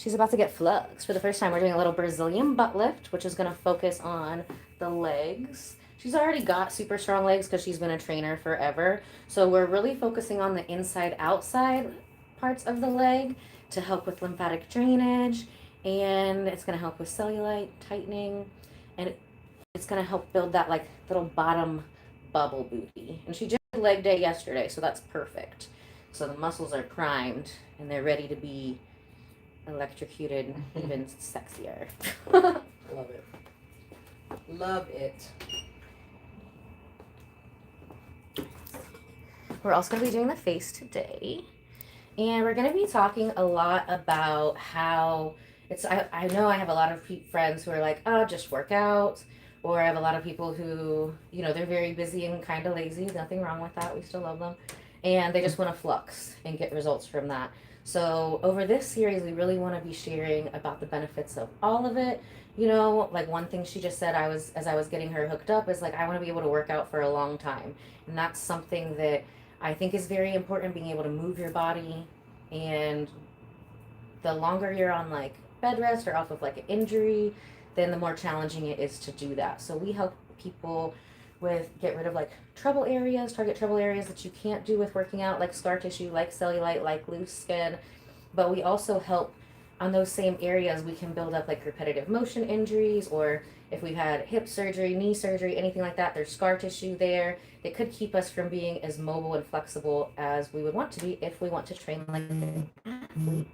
She's about to get flux for the first time. We're doing a little Brazilian butt lift, which is going to focus on the legs. She's already got super strong legs because she's been a trainer forever. So we're really focusing on the inside-outside parts of the leg to help with lymphatic drainage. And it's going to help with cellulite tightening. And it's going to help build that like little bottom bubble booty. And she just did leg day yesterday, so that's perfect. So the muscles are primed and they're ready to be electrocuted even sexier. Love it. Love it. We're also going to be doing the face today. And we're going to be talking a lot about how it's, I know I have a lot of friends who are like, oh, just work out. Or I have a lot of people who, you know, they're very busy and kind of lazy. Nothing wrong with that. We still love them. And they just want to flux and get results from that. So over this series, we really want to be sharing about the benefits of all of it. You know, like one thing she just said, as I was getting her hooked up, is like, I want to be able to work out for a long time. And that's something that I think is very important, being able to move your body. And the longer you're on like bed rest or off of like an injury, then the more challenging it is to do that. So we help people with get rid of like trouble areas, target trouble areas that you can't do with working out, like scar tissue, like cellulite, like loose skin. But we also help on those same areas. We can build up like repetitive motion injuries, or if we've had hip surgery, knee surgery, anything like that, there's scar tissue there that could keep us from being as mobile and flexible as we would want to be if we want to train like an athlete,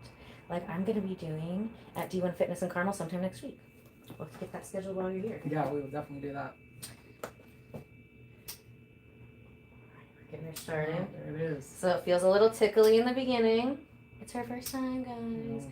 like I'm going to be doing at D1 Fitness in Carmel sometime next week. We'll get that scheduled while you're here. Yeah, we will definitely do that. Getting her started. Oh, there it is. So it feels a little tickly in the beginning. It's her first time, guys.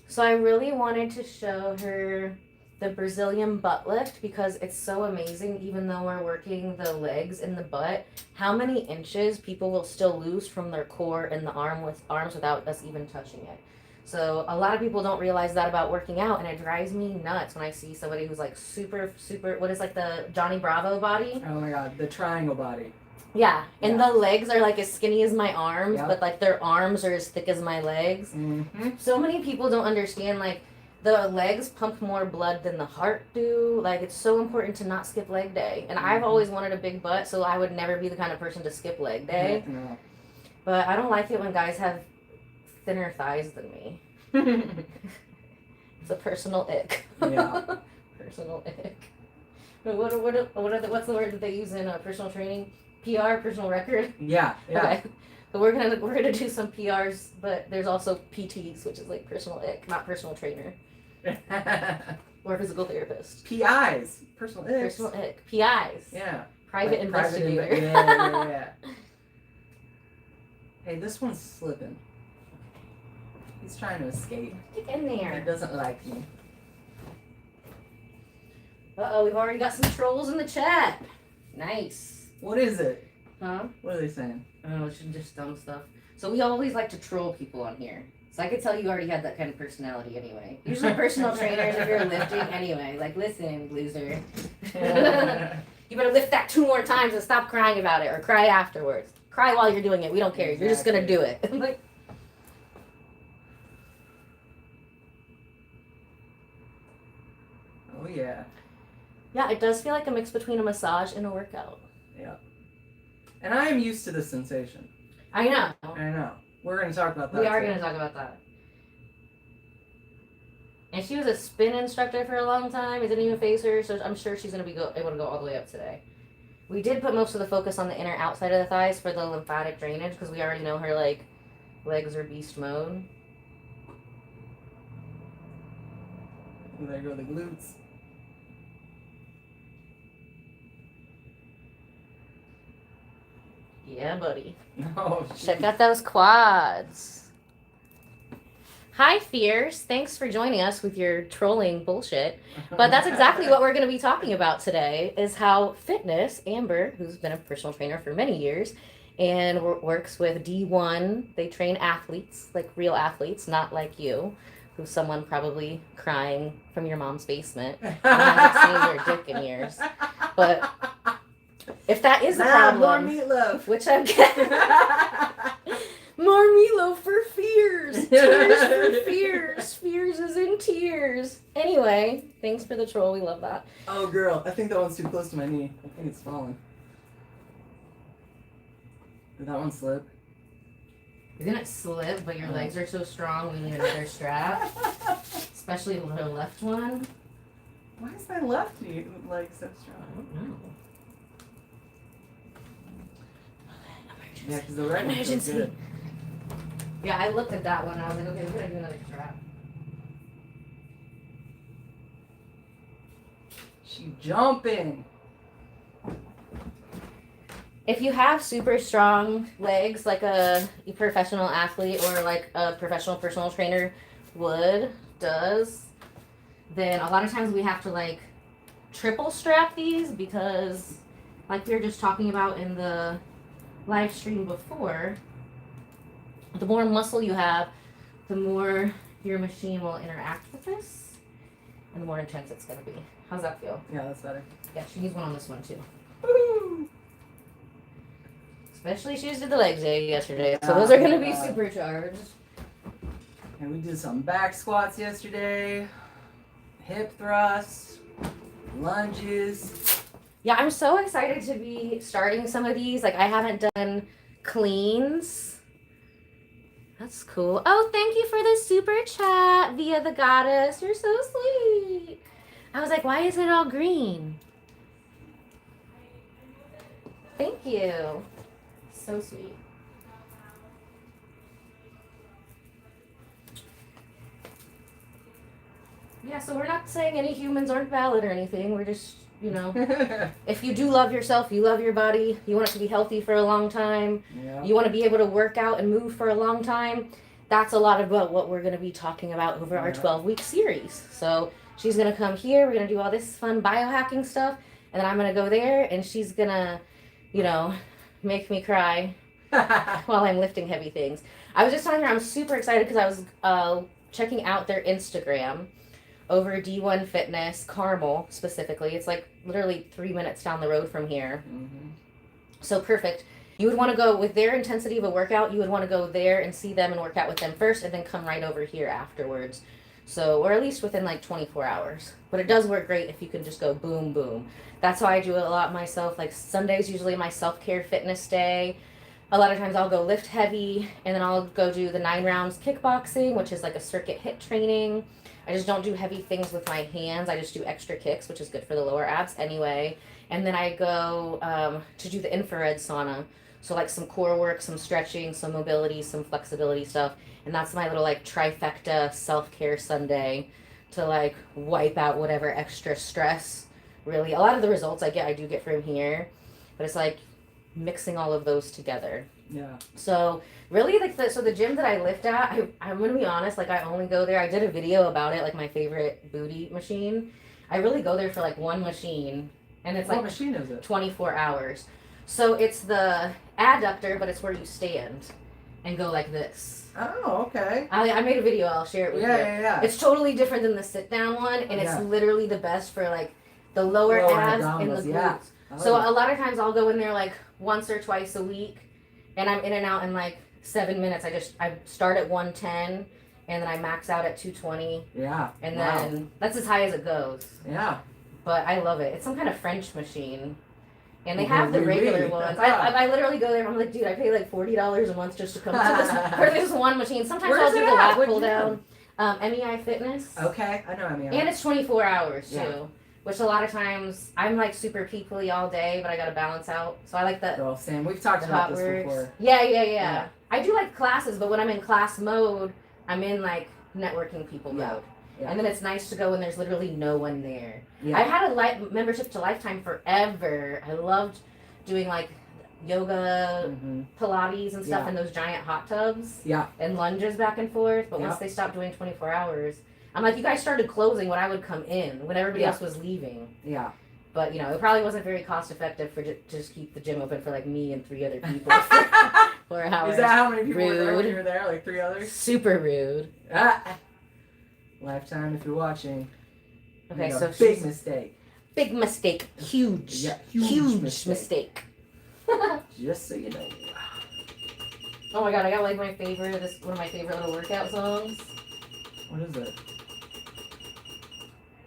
So I really wanted to show her the Brazilian butt lift because it's so amazing, even though we're working the legs and the butt, how many inches people will still lose from their core and the arms without us even touching it. So a lot of people don't realize that about working out, and it drives me nuts when I see somebody who's like super, what is like the Johnny Bravo body? Oh my God, the triangle body. Yeah, and the legs are like as skinny as my arms, Yep. but like their arms are as thick as my legs. Mm-hmm. So many people don't understand, like, the legs pump more blood than the heart do. Like, it's so important to not skip leg day. And I've always wanted a big butt, so I would never be the kind of person to skip leg day. No. But I don't like it when guys have thinner thighs than me. It's a personal ick. Yeah. Personal ick. What's the word that they use in personal training? PR, personal record. Yeah. Okay. So we're gonna do some PRs, but there's also PTs, which is like personal ick, not personal trainer or physical therapist. PIs, personal ick. Personal ick. PIs. Yeah. Private investigator. Yeah. Hey, this one's slipping. He's trying to escape. Get in He there. doesn't like me. Uh-oh, we've already got some trolls in the chat. Nice. What is it? Huh? What are they saying? Oh, it's just dumb stuff. So we always like to troll people on here. So I could tell you already had that kind of personality anyway. Usually personal trainers, if you're lifting anyway, like, listen, loser. You better lift that 2 more times and stop crying about it, or cry afterwards. Cry while you're doing it. We don't care. You're just going to do it. Like, Oh, yeah. yeah, it does feel like a mix between a massage and a workout. Yeah. And I am used to this sensation. I know. I know. We're going to talk about that. We are too. going to talk about that. And she was a spin instructor for a long time. It didn't even phase her, so I'm sure she's going to be able to go all the way up today. We did put most of the focus on the inner outside of the thighs for the lymphatic drainage because we already know her, like, legs are beast mode. And there go the glutes. Yeah, buddy. Oh, Check out those quads. Hi, Fierce. Thanks for joining us with your trolling bullshit. But that's exactly what we're going to be talking about today, is how fitness, Amber, who's been a personal trainer for many years and works with D1, they train athletes, like real athletes, not like you, who's someone probably crying from your mom's basement and hasn't seen your dick in years. But if that is a problem, more meatloaf. which I'm getting, More meatloaf for fears. Tears for fears. Fears is in tears. Anyway, thanks for the troll. We love that. Oh, girl. I think that one's too close to my knee. I think it's falling. Did that one slip? You're gonna slip, but your legs are so strong we need another strap. Especially the left one. Why is my left knee leg so I strong? don't know. Yeah, because the right one's so good. Yeah, I looked at that one and I was like, okay, we're gonna do another strap. She jumping. If you have super strong legs, like a professional athlete or like a professional personal trainer does, then a lot of times we have to like triple strap these because, like we were just talking about in the live stream before, the more muscle you have, the more your machine will interact with this and the more intense it's going to be. How's that feel? Yeah, that's better. Yeah, she needs one on this one too. Woo! Especially she just did the legs day yesterday, so those are going to be supercharged. And we did some back squats yesterday, hip thrusts, lunges. Yeah, I'm so excited to be starting some of these. Like, I haven't done cleans. That's cool. Oh, thank you for the super chat via the goddess. You're so sweet. I was like, why is it all green? Thank you. So sweet. Yeah, so we're not saying any humans aren't valid or anything. We're just, you know, if you do love yourself, you love your body, you want it to be healthy for a long time, you want to be able to work out and move for a long time, that's a lot about what we're going to be talking about over our 12-week series. So she's going to come here, we're going to do all this fun biohacking stuff, and then I'm going to go there, and she's going to, you know, make me cry while I'm lifting heavy things. I was just telling her I'm super excited because I was checking out their Instagram over D1 Fitness, Carmel specifically. It's like literally 3 minutes down the road from here. Mm-hmm. So perfect. You would want to go with their intensity of a workout. You would want to go there and see them and work out with them first and then come right over here afterwards. So, or at least within like 24 hours. But it does work great if you can just go boom, boom. That's how I do it a lot myself. Like Sunday's usually my self-care fitness day. A lot of times I'll go lift heavy and then I'll go do the 9 rounds kickboxing, which is like a circuit hit training. I just don't do heavy things with my hands. I just do extra kicks, which is good for the lower abs anyway. And then I go to do the infrared sauna. So like some core work, some stretching, some mobility, some flexibility stuff. And that's my little like trifecta self-care Sunday to like wipe out whatever extra stress. Really, a lot of the results I do get from here. But it's like mixing all of those together. Yeah. So really, like the gym that I lift at, I'm gonna be honest, like I only go there. I did a video about it, like my favorite booty machine. I really go there for like one machine, and it's what like machine is it? 24 hours. So it's the adductor, but it's where you stand and go like this. Oh, okay. I made a video. I'll share it with you. Yeah. It's totally different than the sit down one, and it's literally the best for like the lower abs and the glutes. Yeah. So a lot of times I'll go in there like once or twice a week. And I'm in and out in like 7 minutes. I start at 110 and then I max out at 220. Yeah. And then that's as high as it goes. Yeah. But I love it. It's some kind of French machine. And they have the regular ones. I literally go there and I'm like, dude, I pay like $40 a month just to come to this for this one machine. Sometimes I'll do the lat pull down. MEI Fitness. Okay, I know MEI. And it's 24 hours too. Which a lot of times, I'm like super peakly all day, but I gotta balance out. So I like that. Well, Sam, we've talked about this before. Yeah. I do like classes, but when I'm in class mode, I'm in like networking people mode. Yeah. And then it's nice to go when there's literally no one there. Yeah. I had a membership to Lifetime forever. I loved doing like yoga, Pilates and stuff in those giant hot tubs. Yeah. And lunges back and forth. But once they stopped doing 24 hours, I'm like, you guys started closing when I would come in, when everybody else was leaving. Yeah. But, you know, it probably wasn't very cost effective to just keep the gym open for like me and 3 other people for hours. Is that how many people were there when you were there? Like 3 others? Super rude. Lifetime, if you're watching. Okay, so big mistake. Big mistake. Huge. Yeah, huge mistake. Just so you know. Oh my god, I got like my favorite, one of my favorite little workout songs. What is it?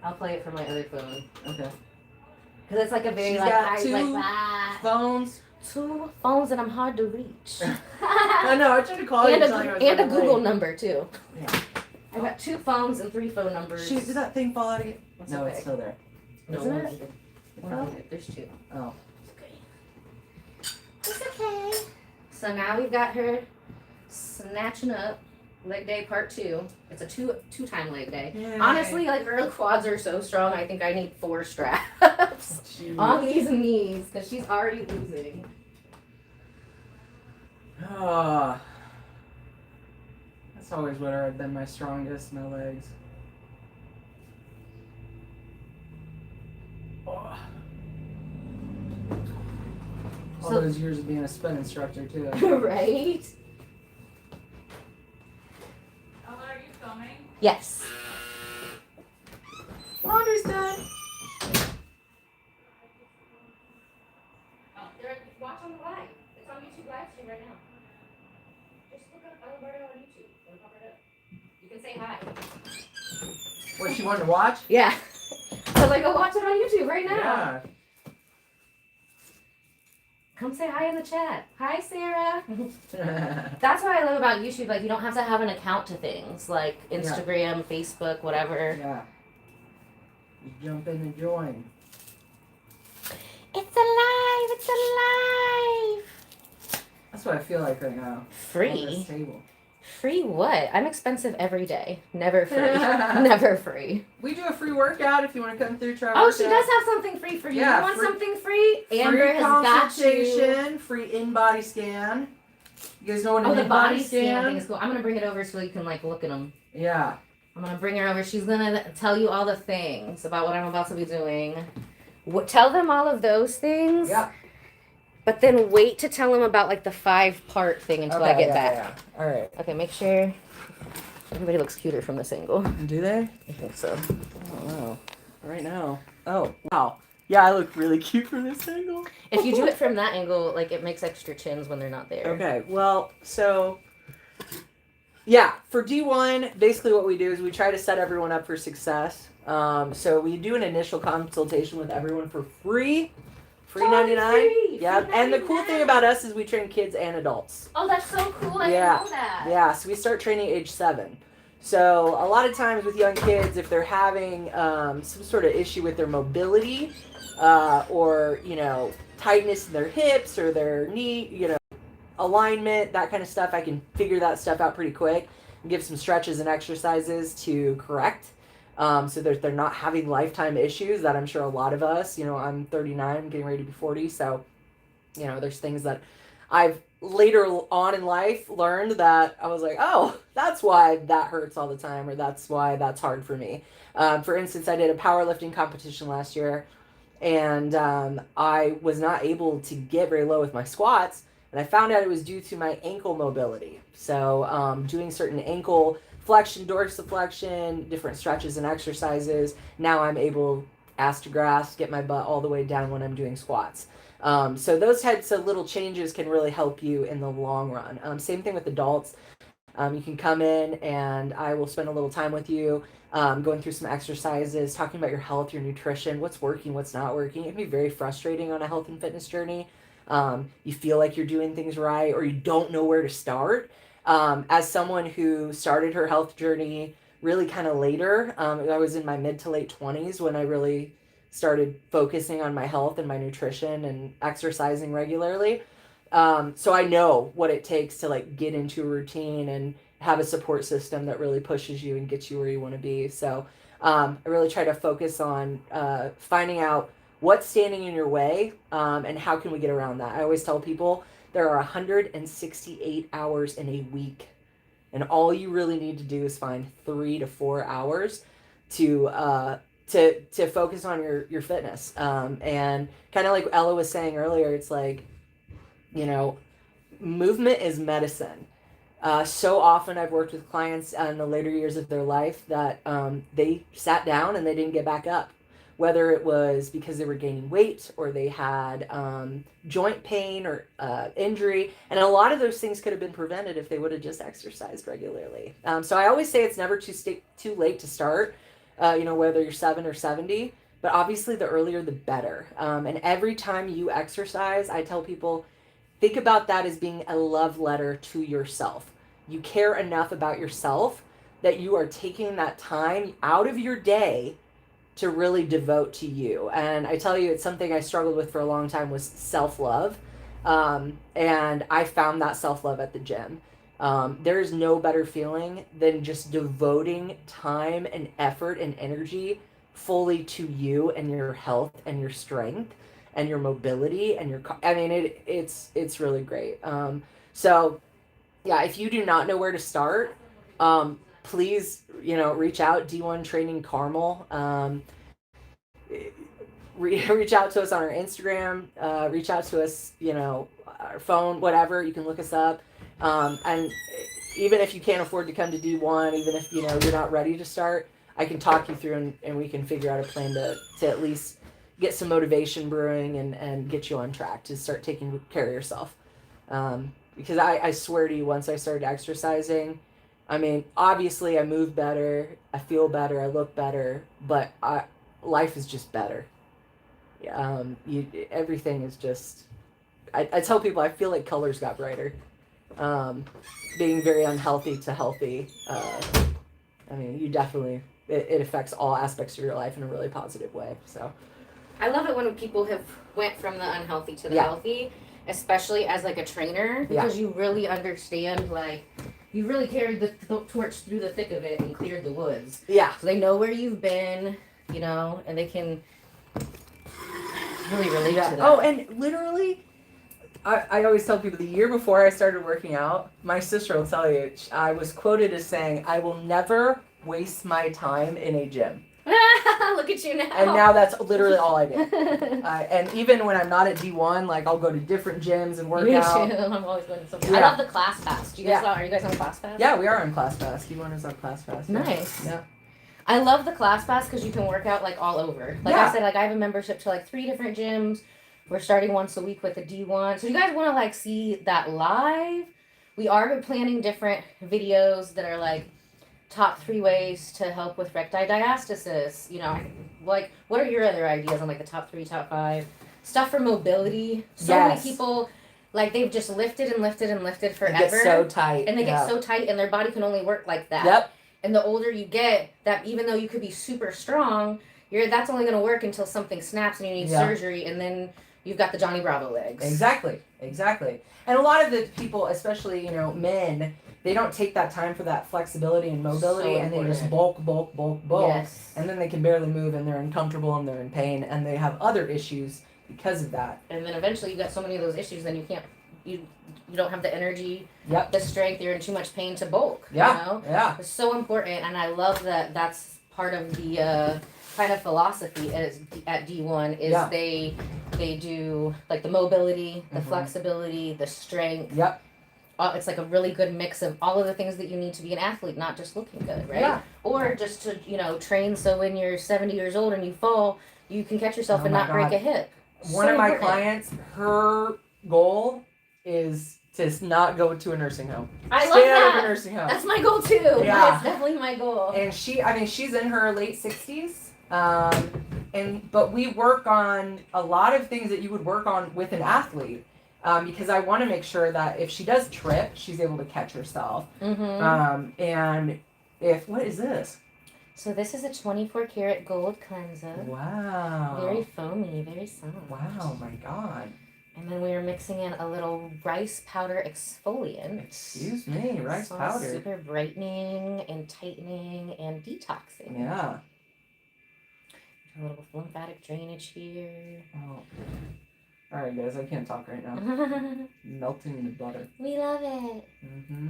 I'll play it from my other phone. Okay. Because it's like a very She's like got high, two like phones. 2 phones and I'm hard to reach. I know, I tried to call and you. And a Google number too. Yeah. I got 2 phones and 3 phone numbers. Shoot, did that thing fall out again? It's No, okay. it's still there. No, Isn't it? it? Well, there's 2. Oh. It's okay. It's okay. So now we've got her snatching up leg day part 2. It's a two-time leg day. Yay. Honestly, like her quads are so strong, I think I need 4 straps Jeez. on these knees because she's already losing. Ah. That's always where I've been my strongest, my legs. Oh. All So- those years of being a spin instructor too. Right? Ella, are you filming? Yes. Laundry's done. Oh, watch on the live. It's on YouTube live stream right now. Just look up Ella Bardo on YouTube. It'll pop right up. You can say hi. What, she wanted to watch? Yeah. So like, go watch it on YouTube right now. Yeah. Come say hi in the chat. Hi, Sarah. That's what I love about YouTube. Like, you don't have to have an account to things like Instagram, Facebook, whatever. Yeah. You jump in and join. It's alive! It's alive! That's what I feel like right now. On Free? this table. Free what? I'm expensive every day. Never free. Never free. We do a free workout if you want to come through, try. Oh, she does have something free for you. Yeah, You want free- something free? Amber Free has got you. consultation, free InBody scan. You guys know what an Oh, the InBody body scan scan? thing is cool. I'm gonna bring it over so you can like look at them. Yeah. I'm gonna bring her over. She's gonna tell you all the things about what I'm about to be doing. Tell them all of those things. Yeah. But then wait to tell them about like the 5-part thing until I get back. Yeah. All right. Okay, make sure everybody looks cuter from this angle. Do they? I think so. Oh wow. Right now. Oh wow. Yeah, I look really cute from this angle. If you do it from that angle, like it makes extra chins when they're not there. Okay. Well, so yeah, for D1, basically what we do is we try to set everyone up for success. So we do an initial consultation with everyone for free. Free Totally 99. free. Yep. Free And the cool 99. thing about us is we train kids and adults. Oh, that's so cool. I Yeah. didn't know that. Yeah, so we start training age 7. So a lot of times with young kids, if they're having some sort of issue with their mobility or, tightness in their hips or their knee, alignment, that kind of stuff, I can figure that stuff out pretty quick and give some stretches and exercises to correct. So they're not having lifetime issues that I'm sure a lot of us, I'm 39, I'm getting ready to be 40. So, there's things that I've later on in life learned that I was like, oh, that's why that hurts all the time, or that's why that's hard for me. For instance, I did a powerlifting competition last year, and I was not able to get very low with my squats, and I found out it was due to my ankle mobility. So doing certain ankle flexion, dorsiflexion, different stretches and exercises, now I'm able, ass to grass, get my butt all the way down when I'm doing squats. So those types of little changes can really help you in the long run. Same thing with adults. You can come in and I will spend a little time with you, going through some exercises, talking about your health, your nutrition, what's working, what's not working. It can be very frustrating on a health and fitness journey. You feel like you're doing things right or you don't know where to start. As someone who started her health journey really kind of later, I was in my mid to late 20s when I really started focusing on my health and my nutrition and exercising regularly. So I know what it takes to get into a routine and have a support system that really pushes you and gets you where you want to be. So I really try to focus on finding out what's standing in your way and how can we get around that. I always tell people there are 168 hours in a week, and all you really need to do is find 3 to 4 hours to focus on your fitness. And kind of like Ella was saying earlier, it's like, movement is medicine. So often I've worked with clients in the later years of their life that they sat down and they didn't get back up. whether it was because they were gaining weight or they had joint pain or injury. And a lot of those things could have been prevented if they would have just exercised regularly. So I always say it's never too late to start, whether you're 7 or 70, but obviously the earlier the better. And every time you exercise, I tell people, think about that as being a love letter to yourself. You care enough about yourself that you are taking that time out of your day to really devote to you. And I tell you, it's something I struggled with for a long time, was self-love. And I found that self-love at the gym. There is no better feeling than just devoting time and effort and energy fully to you and your health and your strength and your mobility and it's really great. So yeah, if you do not know where to start, please, reach out. D1 Training Carmel. Reach out to us on our Instagram. Reach out to us, our phone, whatever. You can look us up. And even if you can't afford to come to D1, even if you're not ready to start, I can talk you through and we can figure out a plan to at least get some motivation brewing and get you on track to start taking care of yourself. Because I swear to you, once I started exercising, obviously I move better, I feel better, I look better, but life is just better. Everything is just, I tell people, I feel like colors got brighter. Being very unhealthy to healthy, you definitely, it affects all aspects of your life in a really positive way. So I love it when people have went from the unhealthy to the healthy, especially as like a trainer, because you really understand, like, you really carried the torch through the thick of it and cleared the woods. Yeah. So they know where you've been, and they can really relate to that. Oh, and literally, I always tell people, the year before I started working out, my sister will tell you, I was quoted as saying, "I will never waste my time in a gym." Look at you now. And now that's literally all I do. And even when I'm not at D1, like, I'll go to different gyms and work out. Me too. I'm always going to something. I love the Class Pass. Do you guys are you guys on Class Pass? Yeah, we are on Class Pass. D1 is on Class Pass. Nice. Yeah. I love the Class Pass because you can work out like all over. Like I said, like I have a membership to like 3 different gyms. We're starting once a week with a D1. So you guys want to like see that live? We are planning different videos that are like top 3 ways to help with recti diastasis. Like what are your other ideas on like the top 3, top 5 stuff for mobility? So many people, like, they've just lifted and lifted and lifted forever. They get so tight. And they get so tight and their body can only work like that. Yep. And the older you get, that even though you could be super strong, that's only going to work until something snaps and you need surgery, and then you've got the Johnny Bravo legs. Exactly. And a lot of the people, especially, men, they don't take that time for that flexibility and mobility, and they just bulk. Yes. And then they can barely move, and they're uncomfortable, and they're in pain, and they have other issues because of that. And then eventually you got so many of those issues, then you don't have the energy, the strength, you're in too much pain to bulk. Yeah. It's so important, and I love that that's part of the kind of philosophy at D1 is they do like the mobility, the flexibility, the strength. Yep. It's like a really good mix of all of the things that you need to be an athlete, not just looking good, right? Yeah. Or just to, train so when you're 70 years old and you fall, you can catch yourself and not break a hip. One of my clients, her goal is to not go to a nursing home. I love that. Stay out of a nursing home. That's my goal too. Yeah. That's definitely my goal. And she's in her late 60s. But we work on a lot of things that you would work on with an athlete. Because I want to make sure that if she does trip, she's able to catch herself. Mm-hmm. And what is this? So this is a 24 karat gold cleanser. Wow. Very foamy, very soft. Wow, my God. And then we are mixing in a little rice powder exfoliant. Excuse me, rice powder. Super brightening and tightening and detoxing. Yeah. A little lymphatic drainage here. Oh. All right, guys, I can't talk right now. Melting in the butter. We love it. Mm-hmm.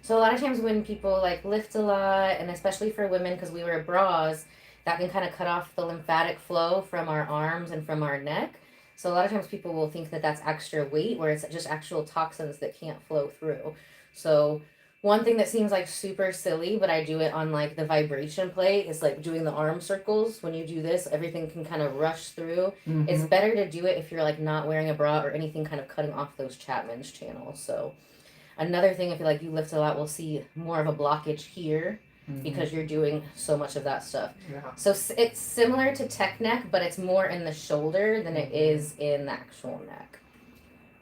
So a lot of times when people like lift a lot, and especially for women because we wear bras, that can kind of cut off the lymphatic flow from our arms and from our neck. So a lot of times people will think that that's extra weight, where it's just actual toxins that can't flow through. So One thing that seems like super silly, but I do it on like the vibration plate, is like doing the arm circles. When you do this, everything can kind of rush through. It's better to do it if you're like not wearing a bra or anything kind of cutting off those Chapman's channels. So another thing, if you like you lift a lot, we'll see more of a blockage here because you're doing so much of that stuff. Yeah. So it's similar to tech neck, but it's more in the shoulder than it is in the actual neck.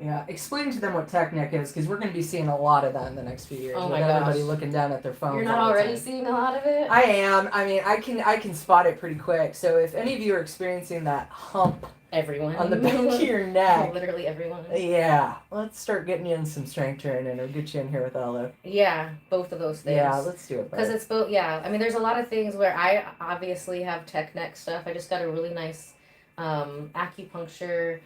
Yeah, explain to them what tech neck is, because we're going to be seeing a lot of that in the next few years. Oh with my gosh. everybody looking down at their phones. You're not all the already time. seeing a lot of it? I am. I mean, I can spot it pretty quick. So if any of you are experiencing that hump Everyone. on the back of your neck, Literally everyone. yeah, let's start getting you in some strength training or get you in here with Ella. Yeah, both of those things. Yeah, let's do it. Because it's both, yeah. I mean, there's a lot of things where I obviously have tech neck stuff. I just got a really nice acupuncture,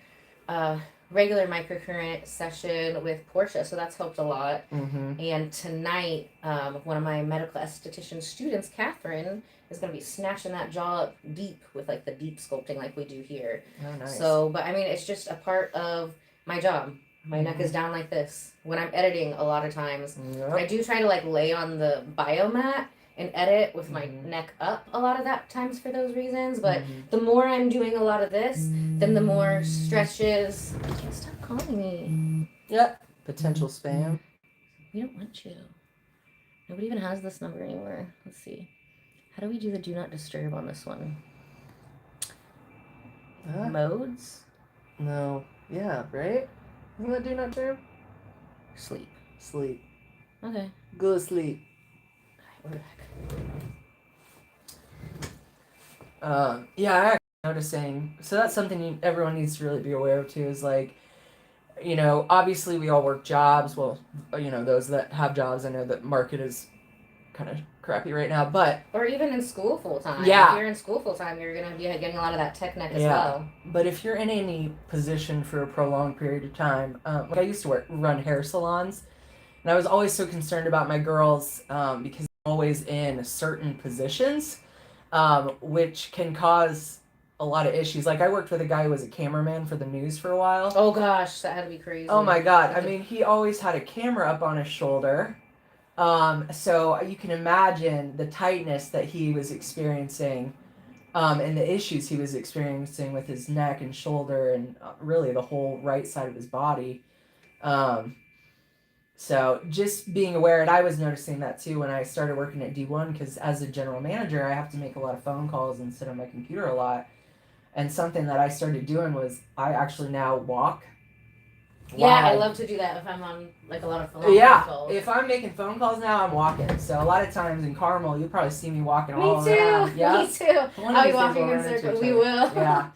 regular microcurrent session with Portia, so that's helped a lot. And tonight, one of my medical esthetician students, Catherine, is going to be snatching that jaw up deep with like the deep sculpting like we do here. Oh, nice. So, but I mean, it's just a part of my job. My neck is down like this. When I'm editing, a lot of times, I do try to like lay on the biomat and edit with my neck up a lot of that times for those reasons. But the more I'm doing a lot of this, then the more stretches. Stop calling me. Yep. Potential spam. We don't want you. Nobody even has this number anymore. Let's see. How do we do the do not disturb on this one? Modes? No. Yeah, right? Isn't that do not disturb? Sleep. Sleep. Okay. Go to sleep. Alright, we're back. Yeah, I actually noticing. So that's something everyone needs to really be aware of too. Is like, you know, obviously we all work jobs. Well, you know, those that have jobs, I know that market is kind of crappy right now, but or even in school full time. Yeah. If you're in school full time, you're gonna be getting a lot of that tech neck as well. But if you're in any position for a prolonged period of time, like I used to run hair salons, and I was always so concerned about my girls because they're always in certain positions, which can cause a lot of issues. Like I worked with a guy who was a cameraman for the news for a while. Oh gosh, that had to be crazy. Oh my God. I mean, he always had a camera up on his shoulder. So you can imagine the tightness that he was experiencing, and the issues he was experiencing with his neck and shoulder and really the whole right side of his body. So just being aware, and I was noticing that too when I started working at D1, because as a general manager, I have to make a lot of phone calls and sit on my computer a lot. And something that I started doing was I actually now walk. Yeah, I love to do that if I'm on like a lot of phone calls. If I'm making phone calls now, I'm walking. So a lot of times in Carmel, you'll probably see me walking all Me too. around. Yeah. Me too. I'll be walking in circles. We will. Yeah.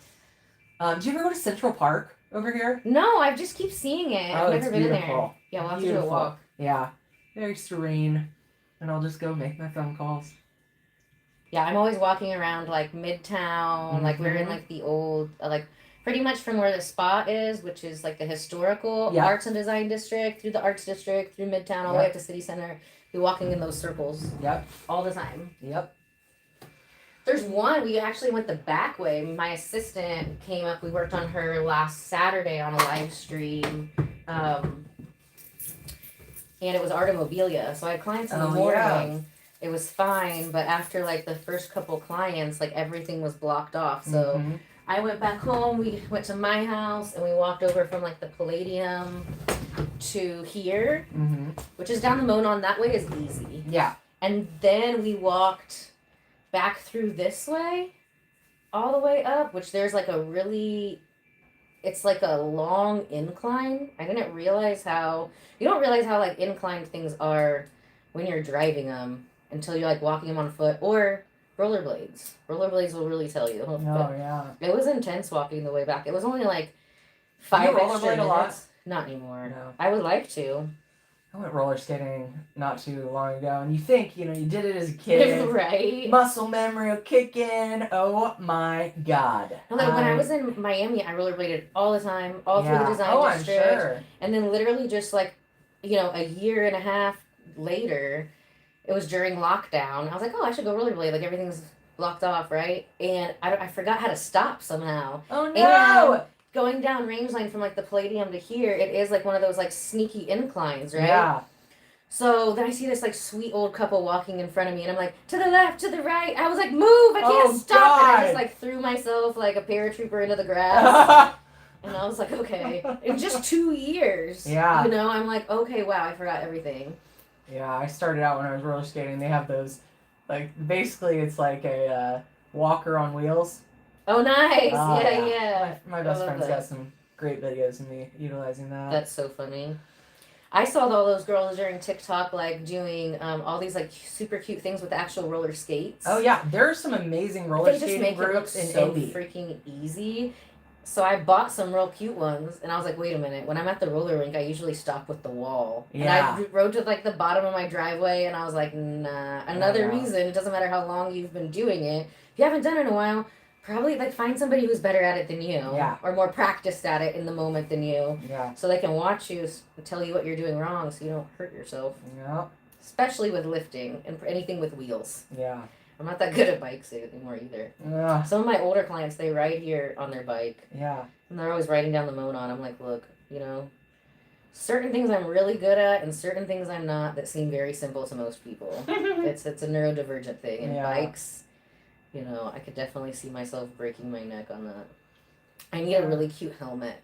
Do you ever go to Central Park over here? No, I just keep seeing it. I've never been beautiful. there. Yeah, we'll have to do a walk. Yeah. Very serene. And I'll just go make my phone calls. Yeah, I'm always walking around like Midtown. Like we're in like the old like pretty much from where the spot is, which is like the historical arts and design district, through the arts district, through Midtown, all the way up to City Center. Be walking in those circles. Yep. All the time. Yep. There's one, we actually went the back way. My assistant came up, we worked on her last Saturday on a live stream. And it was Artimobilia. So I had clients in the morning. It was fine, but after like the first couple clients, like everything was blocked off. So I went back home, we went to my house, and we walked over from like the Palladium to here, which is down the Monon. That way is easy. Yeah. And then we walked back through this way, all the way up, which there's like a really, it's like a long incline. I didn't realize how, you don't realize how like inclined things are when you're driving them until you're like walking them on foot or rollerblades. Rollerblades will really tell you. Oh, yeah. It was intense walking the way back. It was only like 5 extra minutes. A lot? Not anymore. No. I would like to. I went roller skating not too long ago, and you think, you know, you did it as a kid. Right. Muscle memory will kick in. Oh my God. When I was in Miami, I rollerbladed all the time, all through the design district. I'm sure. And then literally just like, you know, a year and a half later, it was during lockdown. I was like, oh, I should go rollerblade. Like everything's blocked off, right? And I forgot how to stop somehow. Oh no! And going down Rangeline from like the Palladium to here, it is like one of those like sneaky inclines, right? Yeah. So then I see this like sweet old couple walking in front of me, and I'm like, to the left, to the right. I was like, move! I can't stop! And I just like threw myself like a paratrooper into the grass. And I was like, okay, in just 2 years. Yeah. You know, I'm like, okay, wow, I forgot everything. Yeah, I started out when I was roller skating. They have those, like, basically it's like a walker on wheels. Oh, nice. Oh, yeah. My best friend's got some great videos of me utilizing that. That's so funny. I saw all those girls during TikTok like doing all these like super cute things with actual roller skates. Oh yeah, there are some amazing roller skating groups in so Indy. Freaking easy. So I bought some real cute ones, and I was like, wait a minute. When I'm at the roller rink, I usually stop with the wall. Yeah. And I rode to like the bottom of my driveway, and I was like, nah. Another reason, it doesn't matter how long you've been doing it. If you haven't done it in a while, probably like find somebody who's better at it than you. Yeah. Or more practiced at it in the moment than you. Yeah. So they can watch you and tell you what you're doing wrong, so you don't hurt yourself. Yeah. Especially with lifting and anything with wheels. Yeah. I'm not that good at bikes anymore either. Yeah. Some of my older clients, they ride here on their bike. Yeah. And they're always writing down the Monon. I'm like, look, you know, certain things I'm really good at and certain things I'm not that seem very simple to most people. It's a neurodivergent thing. And bikes, you know, I could definitely see myself breaking my neck on that. I need a really cute helmet.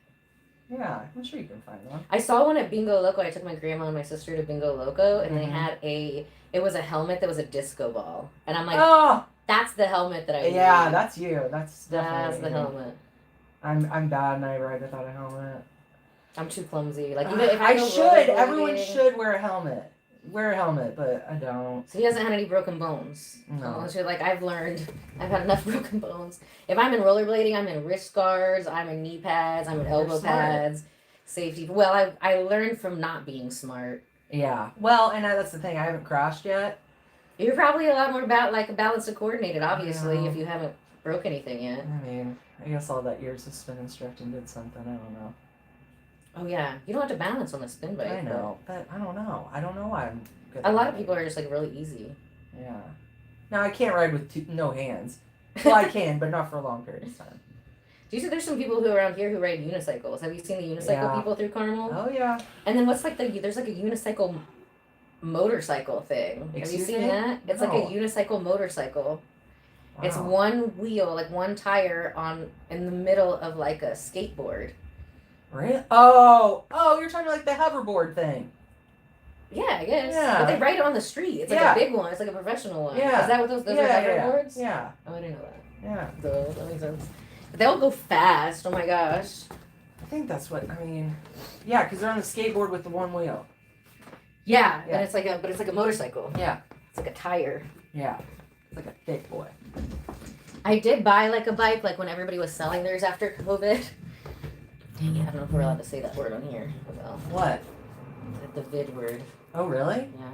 Yeah, I'm sure you can find one. I saw one at Bingo Loco. I took my grandma and my sister to Bingo Loco, and they had it was a helmet that was a disco ball. And I'm like, oh, that's the helmet that I need. Yeah, that's you. That's definitely That's the helmet. I'm bad and I ride without a helmet. I'm too clumsy. Like, even if I should. Everyone should wear a helmet. Wear a helmet, but I don't. So he hasn't had any broken bones. No. So like I've learned, I've had enough broken bones. If I'm in rollerblading, I'm in wrist guards, I'm in knee pads, I'm in elbow pads, safety. Well, I learned from not being smart. Yeah. Well, and that's the thing. I haven't crashed yet. You're probably a lot more balanced and coordinated, obviously, if you haven't broke anything yet. I mean, I guess all that years of spin instructing did something. I don't know. Oh yeah, you don't have to balance on the spin bike. I know, but I don't know. I don't know why I'm good. A lot of people are just like really easy. Yeah. Now I can't ride with no hands. Well, I can, but not for a long period of time. Do you see there's some people who around here who ride unicycles? Have you seen the unicycle people through Carmel? Oh yeah. And then what's like there's like a unicycle motorcycle thing. Have you seen that? It's like a unicycle motorcycle. Wow. It's one wheel, like one tire in the middle of like a skateboard. Really? Oh, you're talking like the hoverboard thing. Yeah, I guess. Yeah. But they ride it on the street. It's like a big one. It's like a professional one. Yeah. Is that what those are hoverboards? Yeah. Oh, I didn't know that. Yeah. So that makes sense. But they all go fast. Oh my gosh. I think that's what I mean. Yeah, because they're on the skateboard with the one wheel. Yeah, and it's like a motorcycle. Yeah. It's like a tire. Yeah. It's like a thick boy. I did buy like a bike like when everybody was selling theirs after COVID. Dang it, I don't know if we're allowed to say that word on here. Well, what? The vid word. Oh, really? Yeah.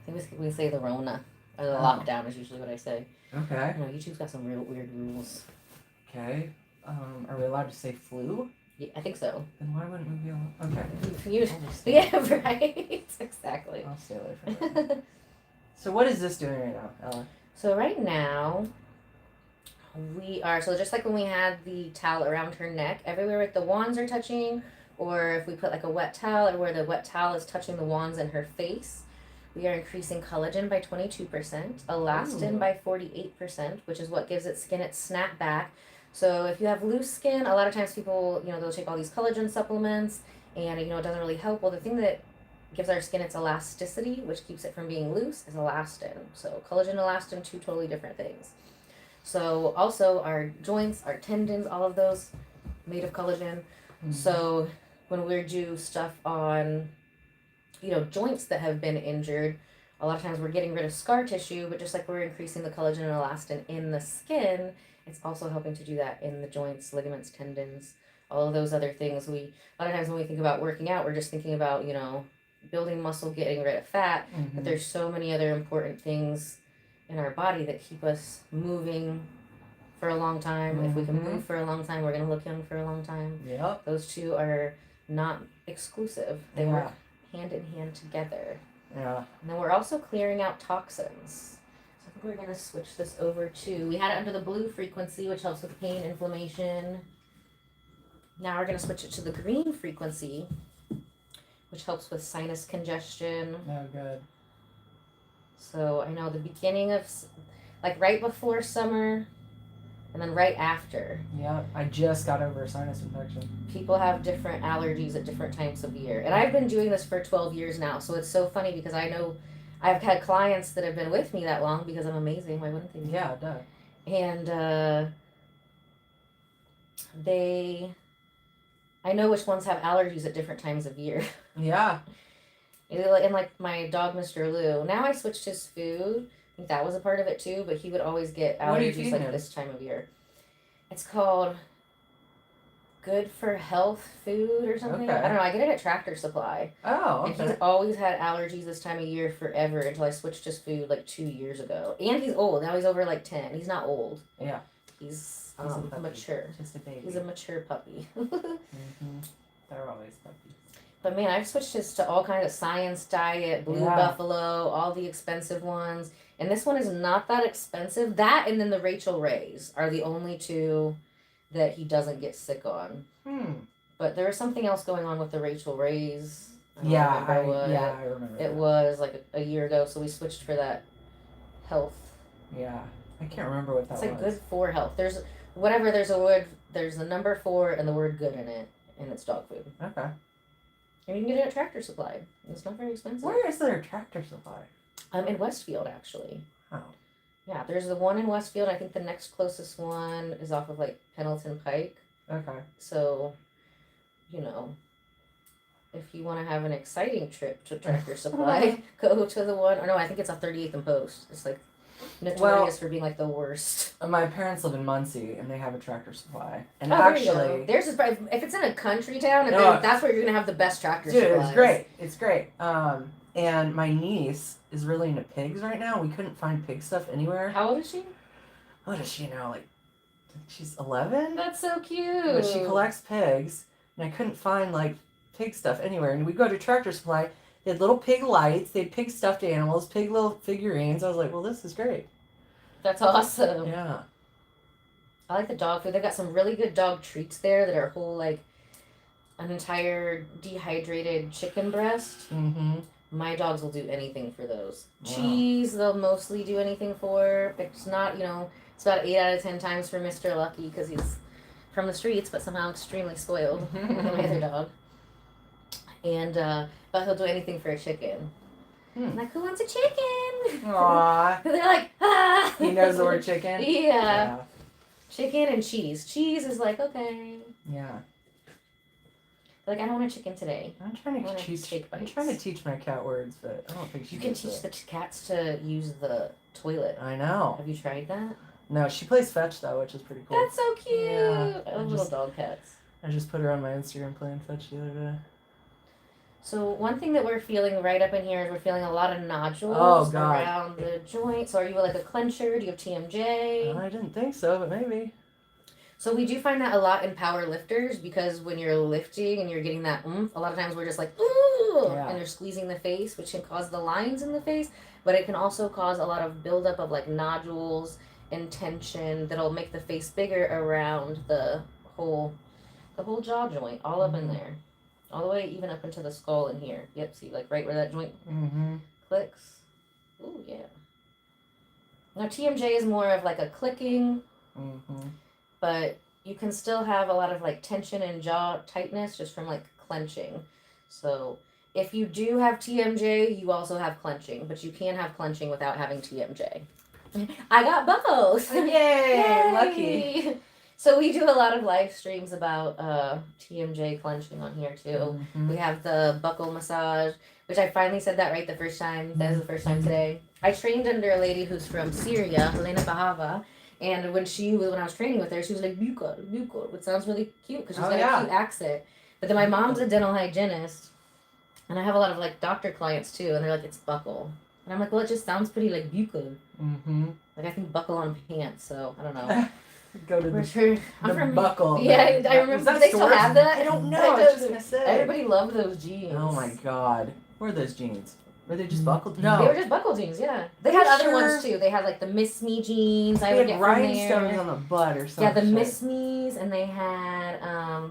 I think we say the Rona. Or the lockdown is usually what I say. Okay. I know, YouTube's got some real weird rules. Okay. Are we allowed to say flu? Yeah, I think so. Then why wouldn't we be allowed? Okay. Yeah, right. Exactly. I'll stay away from that. So what is this doing right now, Ella? So right now, so just like when we had the towel around her neck, everywhere with the wands are touching, or if we put like a wet towel, or where the wet towel is touching the wands in her face, we are increasing collagen by 22%, elastin by 48%, which is what gives its skin its snap back. So if you have loose skin, a lot of times people, they'll take all these collagen supplements, and it doesn't really help. Well, the thing that gives our skin its elasticity, which keeps it from being loose, is elastin. So collagen and elastin, two totally different things. So also our joints, our tendons, all of those made of collagen. Mm-hmm. So when we do stuff on, joints that have been injured, a lot of times we're getting rid of scar tissue, but just like we're increasing the collagen and elastin in the skin, it's also helping to do that in the joints, ligaments, tendons, all of those other things. A lot of times when we think about working out, we're just thinking about, building muscle, getting rid of fat, but there's so many other important things in our body that keep us moving for a long time. If we can move for a long time, we're going to look young for a long time. Yep. Those two are not exclusive. They work hand in hand together. Yeah. And then we're also clearing out toxins. So I think we're going to switch this over to, we had it under the blue frequency, which helps with pain, inflammation. Now we're going to switch it to the green frequency, which helps with sinus congestion. Oh, good. So I know the beginning of, like right before summer and then right after. Yeah, I just got over a sinus infection. People have different allergies at different times of year. And I've been doing this for 12 years now. So it's so funny because I know I've had clients that have been with me that long because I'm amazing. Why wouldn't they be? Yeah, duh. And I know which ones have allergies at different times of year. Yeah. And like my dog, Mr. Lou, now I switched his food. I think that was a part of it too, but he would always get What are you allergies feeding like him? this time of year. It's called Good for Health food or something. Okay. I don't know. I get it at Tractor Supply. Oh, And okay. he's always had allergies this time of year forever until I switched his food like 2 years ago. And he's old. Now he's over like 10. He's not old. Yeah. He's He's a puppy. mature. Just a baby. He's a mature puppy. Mm-hmm. They're always puppies. But man, I've switched his to all kinds of Science Diet, Blue Yeah. Buffalo, all the expensive ones. And this one is not that expensive. That and then the Rachel Rays are the only two that he doesn't get sick on. But there was something else going on with the Rachel Rays. I don't remember what I remember. it was like a year ago, so we switched for that health. Yeah, I can't remember what that It's was. like good for health. There's whatever. There's a word. There's the number 4 and the word good in it, and it's dog food. Okay. And you can get it at Tractor Supply. It's not very expensive. Where is there a Tractor Supply? In Westfield, actually. Oh. Yeah, there's the one in Westfield. I think the next closest one is off of like Pendleton Pike. Okay. So, you know, if you want to have an exciting trip to Tractor Supply, go to the one. Or no, I think it's on 38th and Post. It's like notorious for being like the worst. My parents live in Muncie, and they have a Tractor Supply. And There you go. actually, There's just, if it's in a country town, and No, then that's where you're gonna have the best Tractor dude, Supplies. it's great. It's great. And my niece is really into pigs right now. We couldn't find pig stuff anywhere. How old is she? What is she now? Like, she's 11? That's so cute. But she collects pigs, and I couldn't find like pig stuff anywhere. And we go to Tractor Supply. They had little pig lights. They had pig stuffed animals, pig little figurines. I was like, well, this is great. That's awesome. Yeah. I like the dog food. They've got some really good dog treats there that are whole like an entire dehydrated chicken breast. Mm-hmm. My dogs will do anything for those. Wow. Cheese, they'll mostly do anything for. It's not, it's about 8 out of 10 times for Mr. Lucky because he's from the streets, but somehow extremely spoiled. Like my other dog. And, but he'll do anything for a chicken. I'm like, who wants a chicken? Aww. They're like, ah. He knows the word chicken? Yeah. Chicken and cheese. Cheese is like, okay. Yeah. Like, I don't want a chicken today. I'm trying I wanna to take bites. teach my cat words, but I don't think she You can gets teach it. the cats to use the toilet. I know. Have you tried that? No, she plays fetch though, which is pretty cool. That's so cute. Yeah, I love little dog cats. I just put her on my Instagram playing fetch the other day. So one thing that we're feeling right up in here is we're feeling a lot of nodules Oh, God. around the joint. So are you like a clencher? Do you have TMJ? I didn't think so, but maybe. So we do find that a lot in power lifters because when you're lifting and you're getting that oomph, a lot of times we're just like, ooh, Yeah. and you're squeezing the face, which can cause the lines in the face, but it can also cause a lot of buildup of like nodules and tension that'll make the face bigger around the whole jaw joint, all up in there. All the way even up into the skull in here. Yep, see, like right where that joint clicks. Ooh, yeah. Now TMJ is more of like a clicking, but you can still have a lot of like tension and jaw tightness just from like clenching. So if you do have TMJ, you also have clenching, but you can have clenching without having TMJ. I got both. Yay! Lucky. So we do a lot of live streams about TMJ clenching on here too. We have the buckle massage, which I finally said that right the first time. That was the first time today. I trained under a lady who's from Syria, Helena Bahava, and when I was training with her, she was like, buccal, which sounds really cute because she's got a cute accent. But then my mom's a dental hygienist, and I have a lot of like doctor clients too, and they're like, it's buckle. And I'm like, well, it just sounds pretty like buccal. Like I think buckle on pants, so I don't know. Go to I'm from buckle. Yeah, I remember. Do they still have that? I don't know. I was just gonna say. Everybody loved those jeans. Oh my god. Where are those jeans? Were they just buckle jeans? No. They were just buckle jeans, yeah. They had other ones too. They had like the Miss Me jeans. I would get from there. rhinestones on the butt or something. Yeah, the Miss Me's, and they had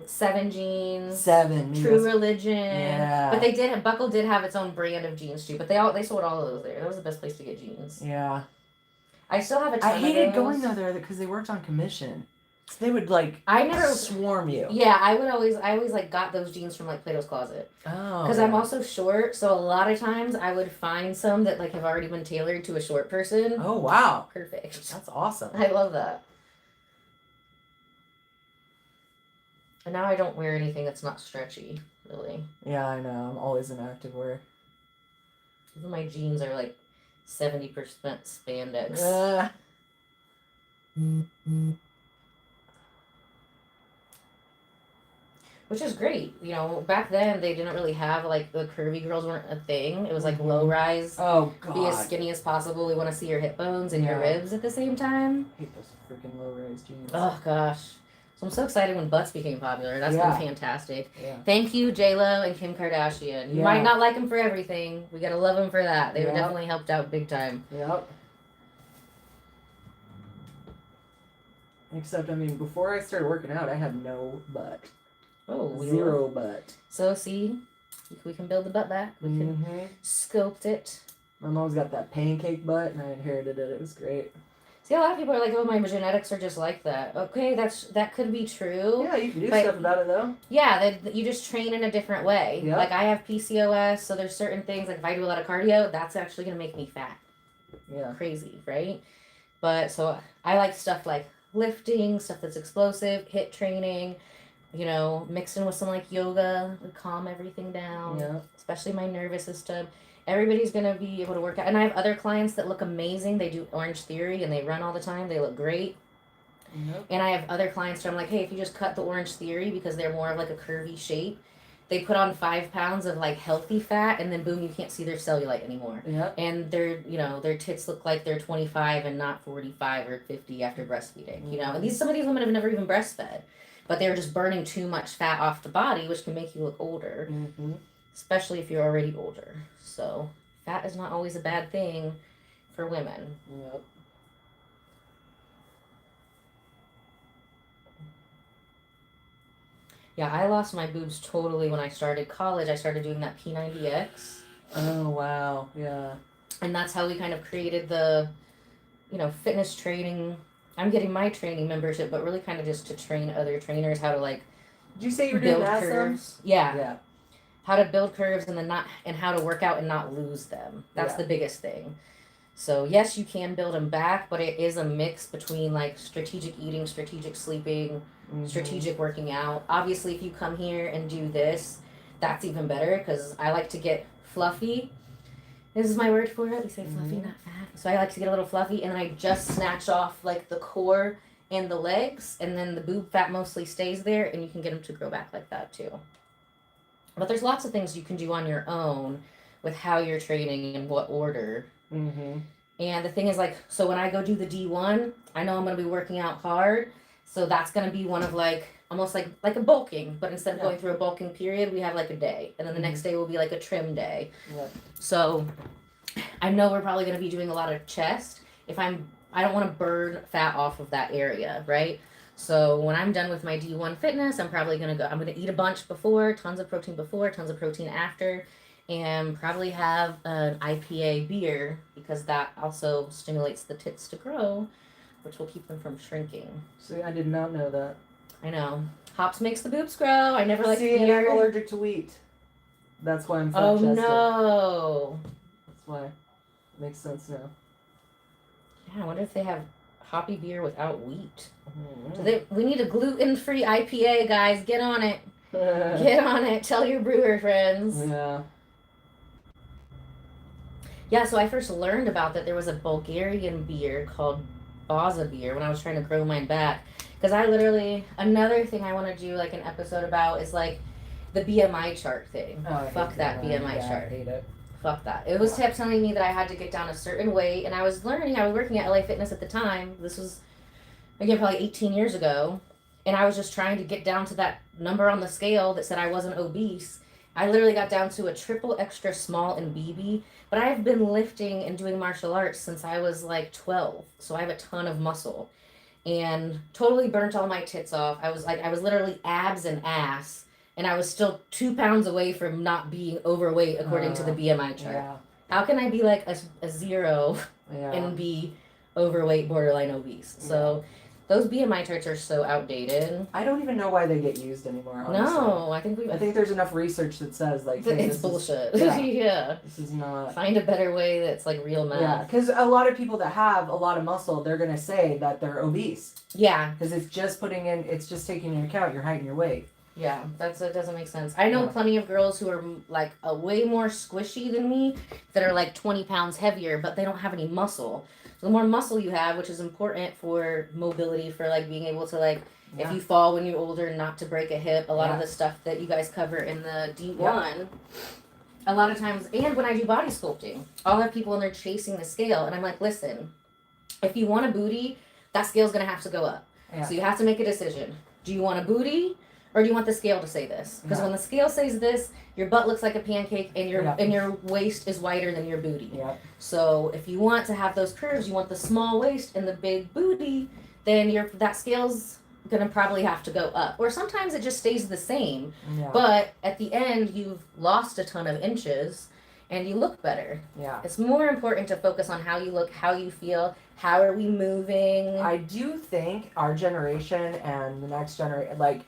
7 jeans. 7. True Religion. Yeah. But Buckle did have its own brand of jeans too. But they sold all of those there. That was the best place to get jeans. Yeah. I still have a ton I hated going there because they worked on commission. So they would swarm you. Yeah, I always like got those jeans from like Plato's Closet. Oh. Because I'm also short, so a lot of times I would find some that like have already been tailored to a short person. Oh wow. Perfect. That's awesome. I love that. And now I don't wear anything that's not stretchy, really. Yeah, I know. I'm always in activewear. Even my jeans are like 70% spandex. Which is great. You know, back then they didn't really have like the curvy girls weren't a thing. It was like low rise. Oh god. Be as skinny as possible. We want to see your hip bones and your ribs at the same time. I hate those freaking low rise jeans. Oh gosh. So I'm so excited when butts became popular. That's been fantastic. Yeah. Thank you, J-Lo and Kim Kardashian. You might not like them for everything. We gotta love them for that. They definitely helped out big time. Yep. Except, I mean, before I started working out, I had no butt. Oh, Zero butt. So see, we can build the butt back. We can sculpt it. My mom's got that pancake butt, and I inherited it. It was great. See, a lot of people are like, "Oh, my genetics are just like that." Okay, that could be true. Yeah, you can do stuff about it though. Yeah, you just train in a different way. Yep. Like I have PCOS, so there's certain things like if I do a lot of cardio, that's actually gonna make me fat. Yeah. Crazy, right? But so I like stuff like lifting, stuff that's explosive, HIIT training. You know, mixed in with some like yoga would calm everything down. Yeah. Especially my nervous system. Everybody's gonna be able to work out, and I have other clients that look amazing. They do Orange Theory and they run all the time. They look great. Yep. And I have other clients where I'm like, hey, if you just cut the Orange Theory because they're more of like a curvy shape, they put on 5 pounds of like healthy fat, and then boom, you can't see their cellulite anymore. Yep. And their tits look like they're 25 and not 45 or 50 after breastfeeding. You know, and some of these women have never even breastfed, but they're just burning too much fat off the body, which can make you look older, especially if you're already older. So fat is not always a bad thing for women. Yep. Yeah, I lost my boobs totally when I started college. I started doing that P90X. Oh, wow. Yeah. And that's how we kind of created the, fitness training. I'm getting my training membership, but really kind of just to train other trainers how to like Did you say you were doing build that curves. Yeah. Yeah. How to build curves and how to work out and not lose them. That's the biggest thing. So yes, you can build them back, but it is a mix between like strategic eating, strategic sleeping, strategic working out. Obviously, if you come here and do this, that's even better because I like to get fluffy. This is my word for it. We say fluffy, not fat. So I like to get a little fluffy, and then I just snatch off like the core and the legs, and then the boob fat mostly stays there, and you can get them to grow back like that too. But there's lots of things you can do on your own with how you're training and what order. And the thing is, like, so when I go do the D1, I know I'm going to be working out hard. So that's going to be one of like, almost like a bulking. But instead of going through a bulking period, we have like a day. And then the next day will be like a trim day. Yep. So I know we're probably going to be doing a lot of chest. I don't want to burn fat off of that area, right? So when I'm done with my D1 fitness, I'm probably going to eat a bunch before, tons of protein before, tons of protein after. And probably have an IPA beer because that also stimulates the tits to grow, which will keep them from shrinking. See, I did not know that. I know. Hops makes the boobs grow. I never liked beer. See, I'm allergic to wheat. That's why I'm flat-chested. Oh, no. That's why. Makes sense now. Yeah, I wonder if they have hoppy beer without wheat. We need a gluten-free IPA, guys. Get on it. Get on it. Tell your brewer friends. Yeah. Yeah, so I first learned about that there was a Bulgarian beer called Baza beer when I was trying to grow mine back. Because another thing I want to do like an episode about is like the BMI chart thing. Oh, Fuck that BMI chart. I hate it. Fuck that. It was kept telling me that I had to get down a certain weight, and I was working at LA Fitness at the time. This was, again, probably 18 years ago. And I was just trying to get down to that number on the scale that said I wasn't obese. I literally got down to a triple extra small in BB, but I've been lifting and doing martial arts since I was like 12. So I have a ton of muscle and totally burnt all my tits off. I was literally abs and ass, and I was still 2 pounds away from not being overweight according to the BMI chart. Yeah. How can I be like a zero Yeah. and be overweight, borderline obese? So those BMI charts are so outdated. I don't even know why they get used anymore, honestly. No, I think there's enough research that says, like, hey, it's bullshit. Yeah. This is not... Find a better way that's, like, real math. Yeah, because a lot of people that have a lot of muscle, they're going to say that they're obese. Yeah. Because it's just taking into account your height and your weight. Yeah, that doesn't make sense. I know plenty of girls who are, like, a way more squishy than me that are, like, 20 pounds heavier, but they don't have any muscle. So the more muscle you have, which is important for mobility, for, like, being able to, like, if you fall when you're older, not to break a hip, a lot of the stuff that you guys cover in the D1, a lot of times, and when I do body sculpting, I'll have people and they're chasing the scale, and I'm like, listen, if you want a booty, that scale's going to have to go up. Yeah. So you have to make a decision. Do you want a booty? Or do you want the scale to say this? Because when the scale says this, your butt looks like a pancake and your waist is wider than your booty. Yeah. So if you want to have those curves, you want the small waist and the big booty, then that scale's gonna probably have to go up. Or sometimes it just stays the same. Yeah. But at the end, you've lost a ton of inches and you look better. Yeah. It's more important to focus on how you look, how you feel, how are we moving. I do think our generation and the next generation, like,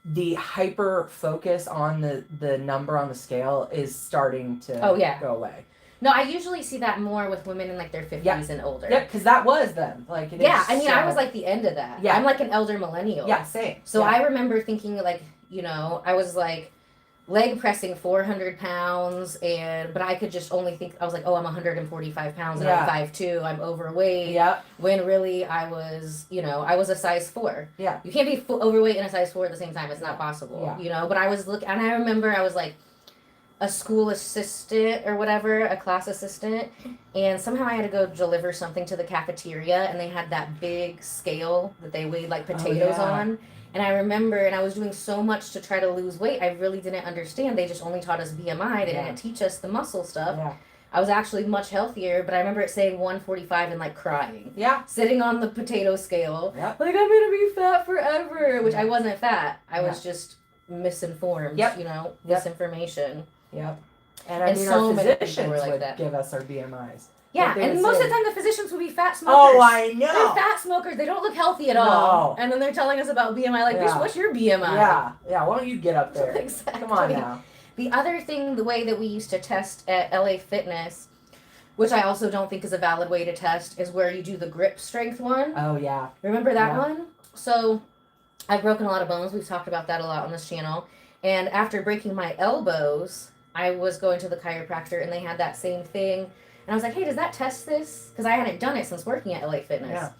the hyper focus on the number on the scale is starting to go away. No, I usually see that more with women in like their 50s and older. Yeah, because that was them. Like, I was like the end of that. Yeah. I'm like an elder millennial. Yeah, same. So I remember thinking like, I was like leg pressing 400 pounds but I could just only think, I was like, oh, I'm 145 pounds and I'm 5'2", I'm overweight. Yeah. When really I was, I was a size 4. Yeah. You can't be overweight and a size 4 at the same time. It's not possible. Yeah. But I was and I remember I was like a school assistant or whatever, a class assistant, and somehow I had to go deliver something to the cafeteria, and they had that big scale that they weighed like potatoes on. And I remember, and I was doing so much to try to lose weight, I really didn't understand. They just only taught us BMI. They didn't teach us the muscle stuff. Yeah. I was actually much healthier, but I remember it saying 145 and like crying. Yeah. Sitting on the potato scale. Yep. Like, I'm going to be fat forever, which I wasn't fat. I was just misinformed, misinformation. Yep. And I mean, so our physicians would give us our BMIs. Yeah, and most of the time the physicians would be fat smokers. Oh, I know. They're fat smokers. They don't look healthy at all. And then they're telling us about BMI. Like, bitch, what's your BMI? Yeah, why don't you get up there? Exactly. Come on now. The other thing, the way that we used to test at LA Fitness, which I also don't think is a valid way to test, is where you do the grip strength one. Oh, yeah. Remember that one? So, I've broken a lot of bones. We've talked about that a lot on this channel. And after breaking my elbows, I was going to the chiropractor, and they had that same thing. And I was like, hey, does that test this? Because I hadn't done it since working at LA Fitness. Yeah.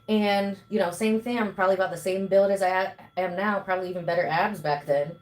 And, same thing. I'm probably about the same build as I am now, probably even better abs back then.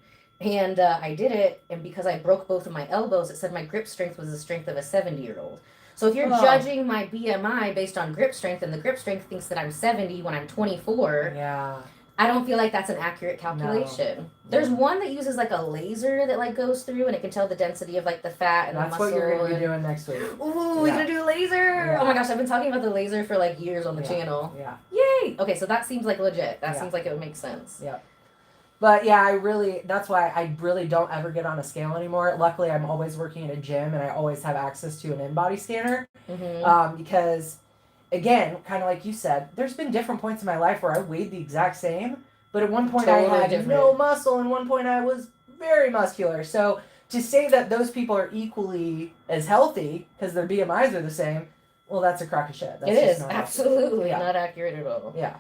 And I did it, and because I broke both of my elbows, it said my grip strength was the strength of a 70-year-old. So if you're judging my BMI based on grip strength, and the grip strength thinks that I'm 70 when I'm 24, I don't feel like that's an accurate calculation. No. There's one that uses like a laser that like goes through, and it can tell the density of like the fat and the muscle. That's what you're going to be doing next week. Ooh, we're going to do a laser? Yeah. Oh my gosh, I've been talking about the laser for like years on the channel. Yeah. Yay! Okay, so that seems like legit. That seems like it would make sense. Yeah. But yeah, that's why I really don't ever get on a scale anymore. Luckily, I'm always working at a gym, and I always have access to an InBody scanner. Mm-hmm. Because, again, kind of like you said, there's been different points in my life where I weighed the exact same, but at one point I had no muscle, and one point I was very muscular. So to say that those people are equally as healthy because their BMIs are the same, well, that's a crock of shit. It is absolutely not accurate at all. Yeah.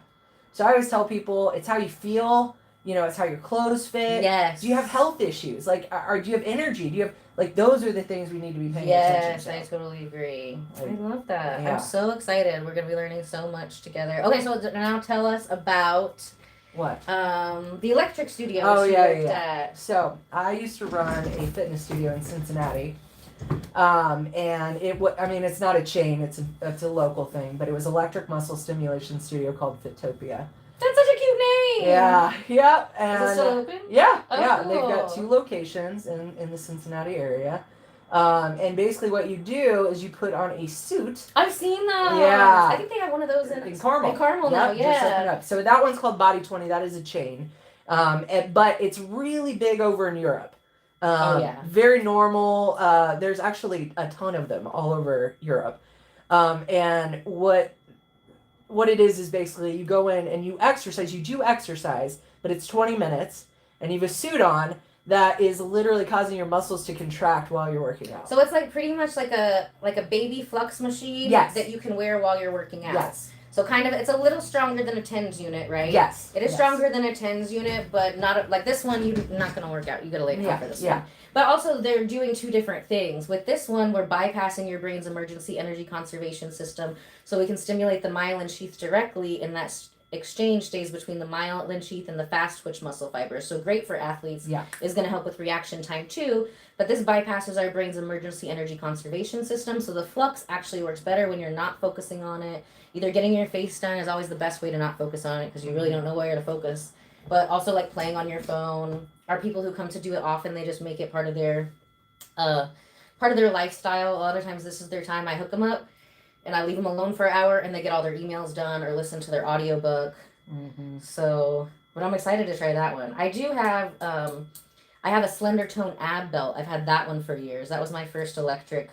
So I always tell people it's how you feel. It's how your clothes fit. Yes. Do you have health issues? Like, do you have energy? Do you have, like, those are the things we need to be paying attention to. Yes, I totally agree. I love that. Yeah. I'm so excited. We're going to be learning so much together. Okay, so now tell us about... What? The electric studio. Oh, yeah. So, I used to run a fitness studio in Cincinnati. And it's not a chain. It's a local thing. But it was electric muscle stimulation studio called Fitopia. That's such a cute Yeah, yeah. Is And it still open? yeah, Oh, yeah. They've got cool. 2 locations in the Cincinnati area. And basically what you do is you put on a suit. I've seen those. Yeah. I think they have one of those in Carmel. In Carmel now, Yep, just opened yeah. up. So that one's called Body 20. That is a chain. But it's really big over in Europe. Oh, yeah. Very normal. There's actually a ton of them all over Europe. And what it is basically you go in and you exercise. You do exercise, but it's 20 minutes, and you have a suit on that is literally causing your muscles to contract while you're working out. So it's like pretty much like a baby flux machine that you can wear while you're working out. Yes. So kind of, it's a little stronger than a TENS unit, right? Yes. It is yes. stronger than a TENS unit, but not like this one. You're not going to work out. You got to lay down for this yeah. one. But also, they're doing 2 different things. With this one, we're bypassing your brain's emergency energy conservation system, so we can stimulate the myelin sheath directly, and that exchange stays between the myelin sheath and the fast twitch muscle fibers. So great for athletes. Yeah. Is going to help with reaction time too. But this bypasses our brain's emergency energy conservation system, so the flux actually works better when you're not focusing on it. Either getting your face done is always the best way to not focus on it because you really don't know where to focus. But also like playing on your phone. Our people who come to do it often, they just make it part of their lifestyle. A lot of times this is their time. I hook them up and I leave them alone for an hour and they get all their emails done or listen to their audiobook. Mm-hmm. So, but I'm excited to try that one. I do have I have a slender tone ab belt. I've had that one for years. That was my first electric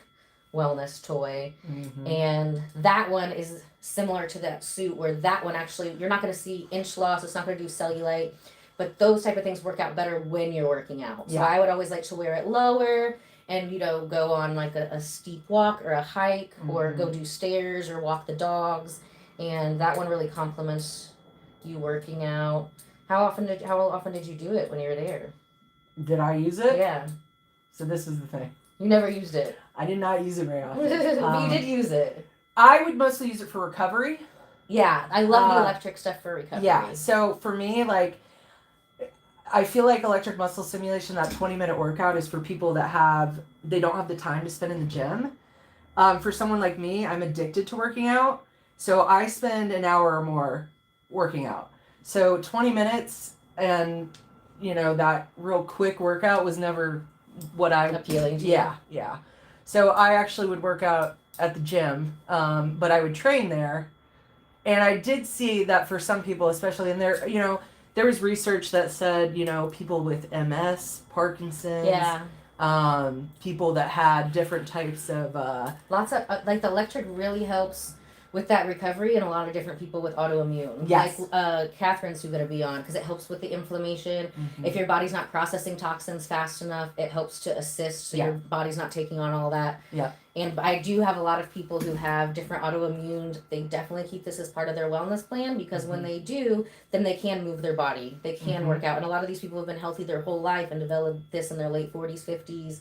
wellness toy. Mm-hmm. And that one is similar to that suit where that one actually, you're not going to see inch loss. It's not going to do cellulite. But those type of things work out better when you're working out. So I would always like to wear it lower and, go on like a steep walk or a hike or go do stairs or walk the dogs. And that one really complements you working out. How often did you do it when you were there? Did I use it? Yeah. So this is the thing. You never used it. I did not use it very often. But you did use it. I would mostly use it for recovery. Yeah, I love the electric stuff for recovery. Yeah, so for me, like, I feel like electric muscle stimulation, that 20-minute workout is for people that they don't have the time to spend in the gym. For someone like me, I'm addicted to working out. So I spend an hour or more working out. So 20 minutes and, that real quick workout was never what I'm appealing to you. Yeah. So I actually would work out at the gym, but I would train there. And I did see that for some people, especially in there, there was research that said, people with MS, Parkinson's, people that had different types of... Lots of, like the electric really helps with that recovery and a lot of different people with autoimmune. Yes. Like Catherine's who's going to be on because it helps with the inflammation. Mm-hmm. If your body's not processing toxins fast enough, it helps to assist so your body's not taking on all that. Yeah. And I do have a lot of people who have different autoimmune. They definitely keep this as part of their wellness plan because when they do, then they can move their body. They can work out. And a lot of these people have been healthy their whole life and developed this in their late 40s, 50s.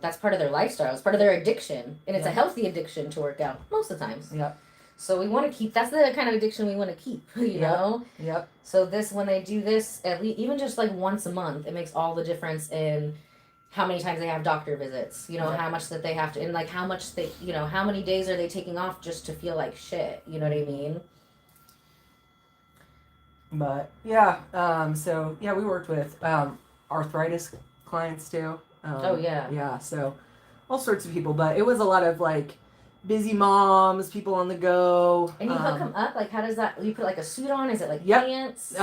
That's part of their lifestyle. It's part of their addiction. And it's a healthy addiction to work out most of the times. Yep. So we want to keep, that's the kind of addiction we want to keep, know? Yep. So when they do this, at least, even just like once a month, it makes all the difference in how many times they have doctor visits, how much that they have to, and like how much they, how many days are they taking off just to feel like shit, you know what I mean? But, we worked with arthritis clients too. Yeah, so all sorts of people, but it was a lot of like busy moms, people on the go. And you hook them up? Like, how does that, you put like a suit on? Is it like pants?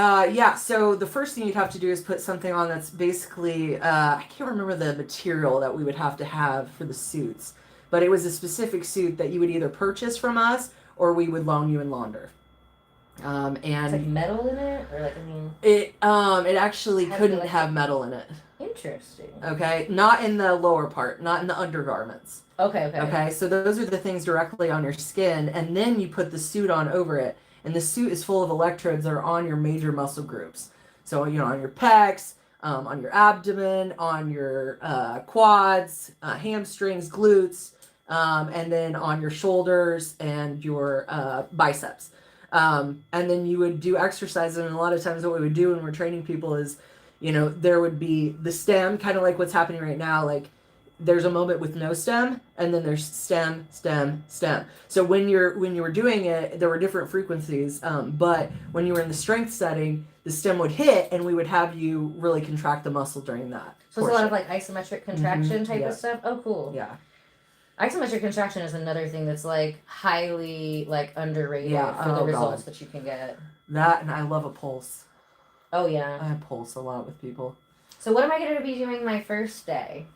So the first thing you'd have to do is put something on that's basically, I can't remember the material that we would have to have for the suits, but it was a specific suit that you would either purchase from us or we would loan you and launder. And it's like metal in it? Or like, it actually couldn't have metal in it. Interesting. Okay, not in the lower part, not in the undergarments. Okay, so those are the things directly on your skin, and then you put the suit on over it, and the suit is full of electrodes that are on your major muscle groups. So, on your pecs, on your abdomen, on your quads, hamstrings, glutes, and then on your shoulders and your biceps. And then you would do exercises, and a lot of times what we would do when we're training people is, there would be the stem, kind of like what's happening right now, like there's a moment with no stem, and then there's stem, stem, stem. So when you were doing it, there were different frequencies, but when you were in the strength setting, the stem would hit, and we would have you really contract the muscle during that. So it's a lot of like isometric contraction type Yeah. of stuff. Oh, cool. Yeah. Isometric contraction is another thing that's like highly like underrated for the results that you can get. That, and I love a pulse. Oh yeah. I pulse a lot with people. So what am I going to be doing my first day?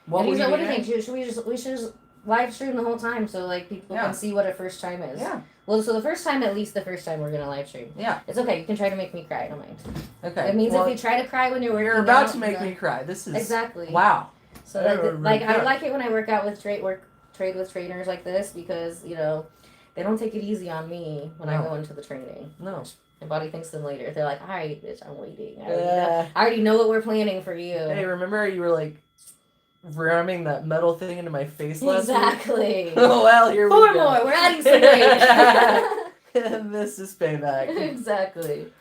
What do you think? Should we just live stream the whole time so like people can see what a first time is? Yeah. Well, so the first time we're going to live stream. Yeah. It's okay. You can try to make me cry. I don't mind. Okay. It means if you try to cry when you're about to make me cry. This is exactly. Wow. So I like it when I work out with trade with trainers like this because they don't take it easy on me when I go into the training. No. My body thinks them later. They're like, all right, bitch, I'm waiting. I already know what we're planning for you. Hey, remember you were like ramming that metal thing into my face last week? Exactly. Oh, well, here we go. 4 more. We're adding some weight. This is payback. Exactly.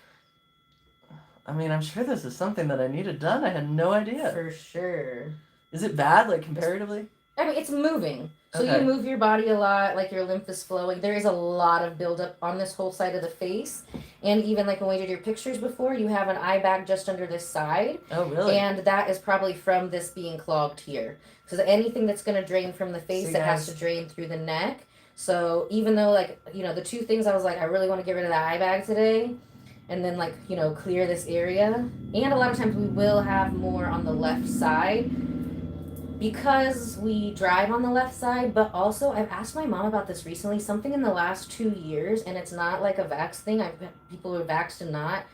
I mean, I'm sure this is something that I needed done. I had no idea. For sure. Is it bad, like, comparatively? I mean, it's moving. So Okay. you move your body a lot, like your lymph is flowing. There is a lot of buildup on this whole side of the face. And even like when we did your pictures before, you have an eye bag just under this side. Oh, really? And that is probably from this being clogged here. Because anything that's going to drain from the face, it has to drain through the neck. So even though like, the two things I was like, I really want to get rid of the eye bag today. And then like, clear this area. And a lot of times we will have more on the left side. Because we drive on the left side, but also I've asked my mom about this recently, something in the last 2 years, and it's not like a vax thing. People who are vaxxed and not.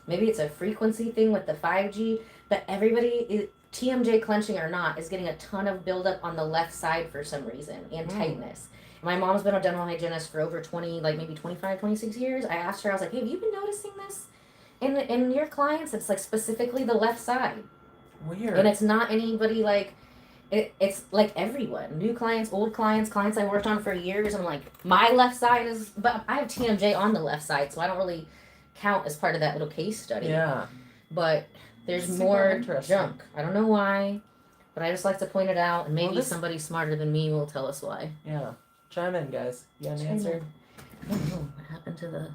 Maybe it's a frequency thing with the 5G, but everybody, TMJ clenching or not, is getting a ton of buildup on the left side for some reason, and tightness. My mom's been a dental hygienist for over 20, like maybe 25, 26 years. I asked her, I was like, hey, have you been noticing this in your clients? It's like specifically the left side. Weird. And it's not anybody like... It's like everyone, new clients, old clients I worked on for years. I'm like, my left side is, but I have TMJ on the left side, so I don't really count as part of that little case study. Yeah. But there's more junk. I don't know why, but I just like to point it out, and maybe somebody smarter than me will tell us why. Yeah. Chime in, guys. You got an answer? I don't know what happened to the.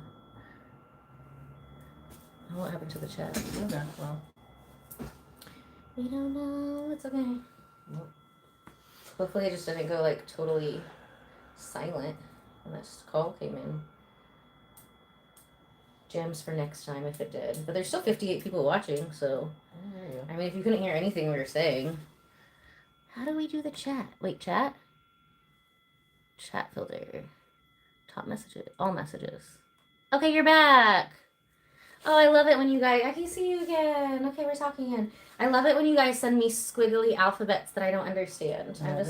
What happened to the chat? Okay. Well. We don't know. It's okay. Nope. Hopefully it just didn't go like totally silent when this call came in. Gems for next time if it did. But there's still 58 people watching, so I mean if you couldn't hear anything we were saying. How do we do the chat? Wait, chat? Chat filter. Top messages. All messages. Okay, you're back. Oh, I love it when you guys... I can see you again. Okay, we're talking again. I love it when you guys send me squiggly alphabets that I don't understand. Yeah,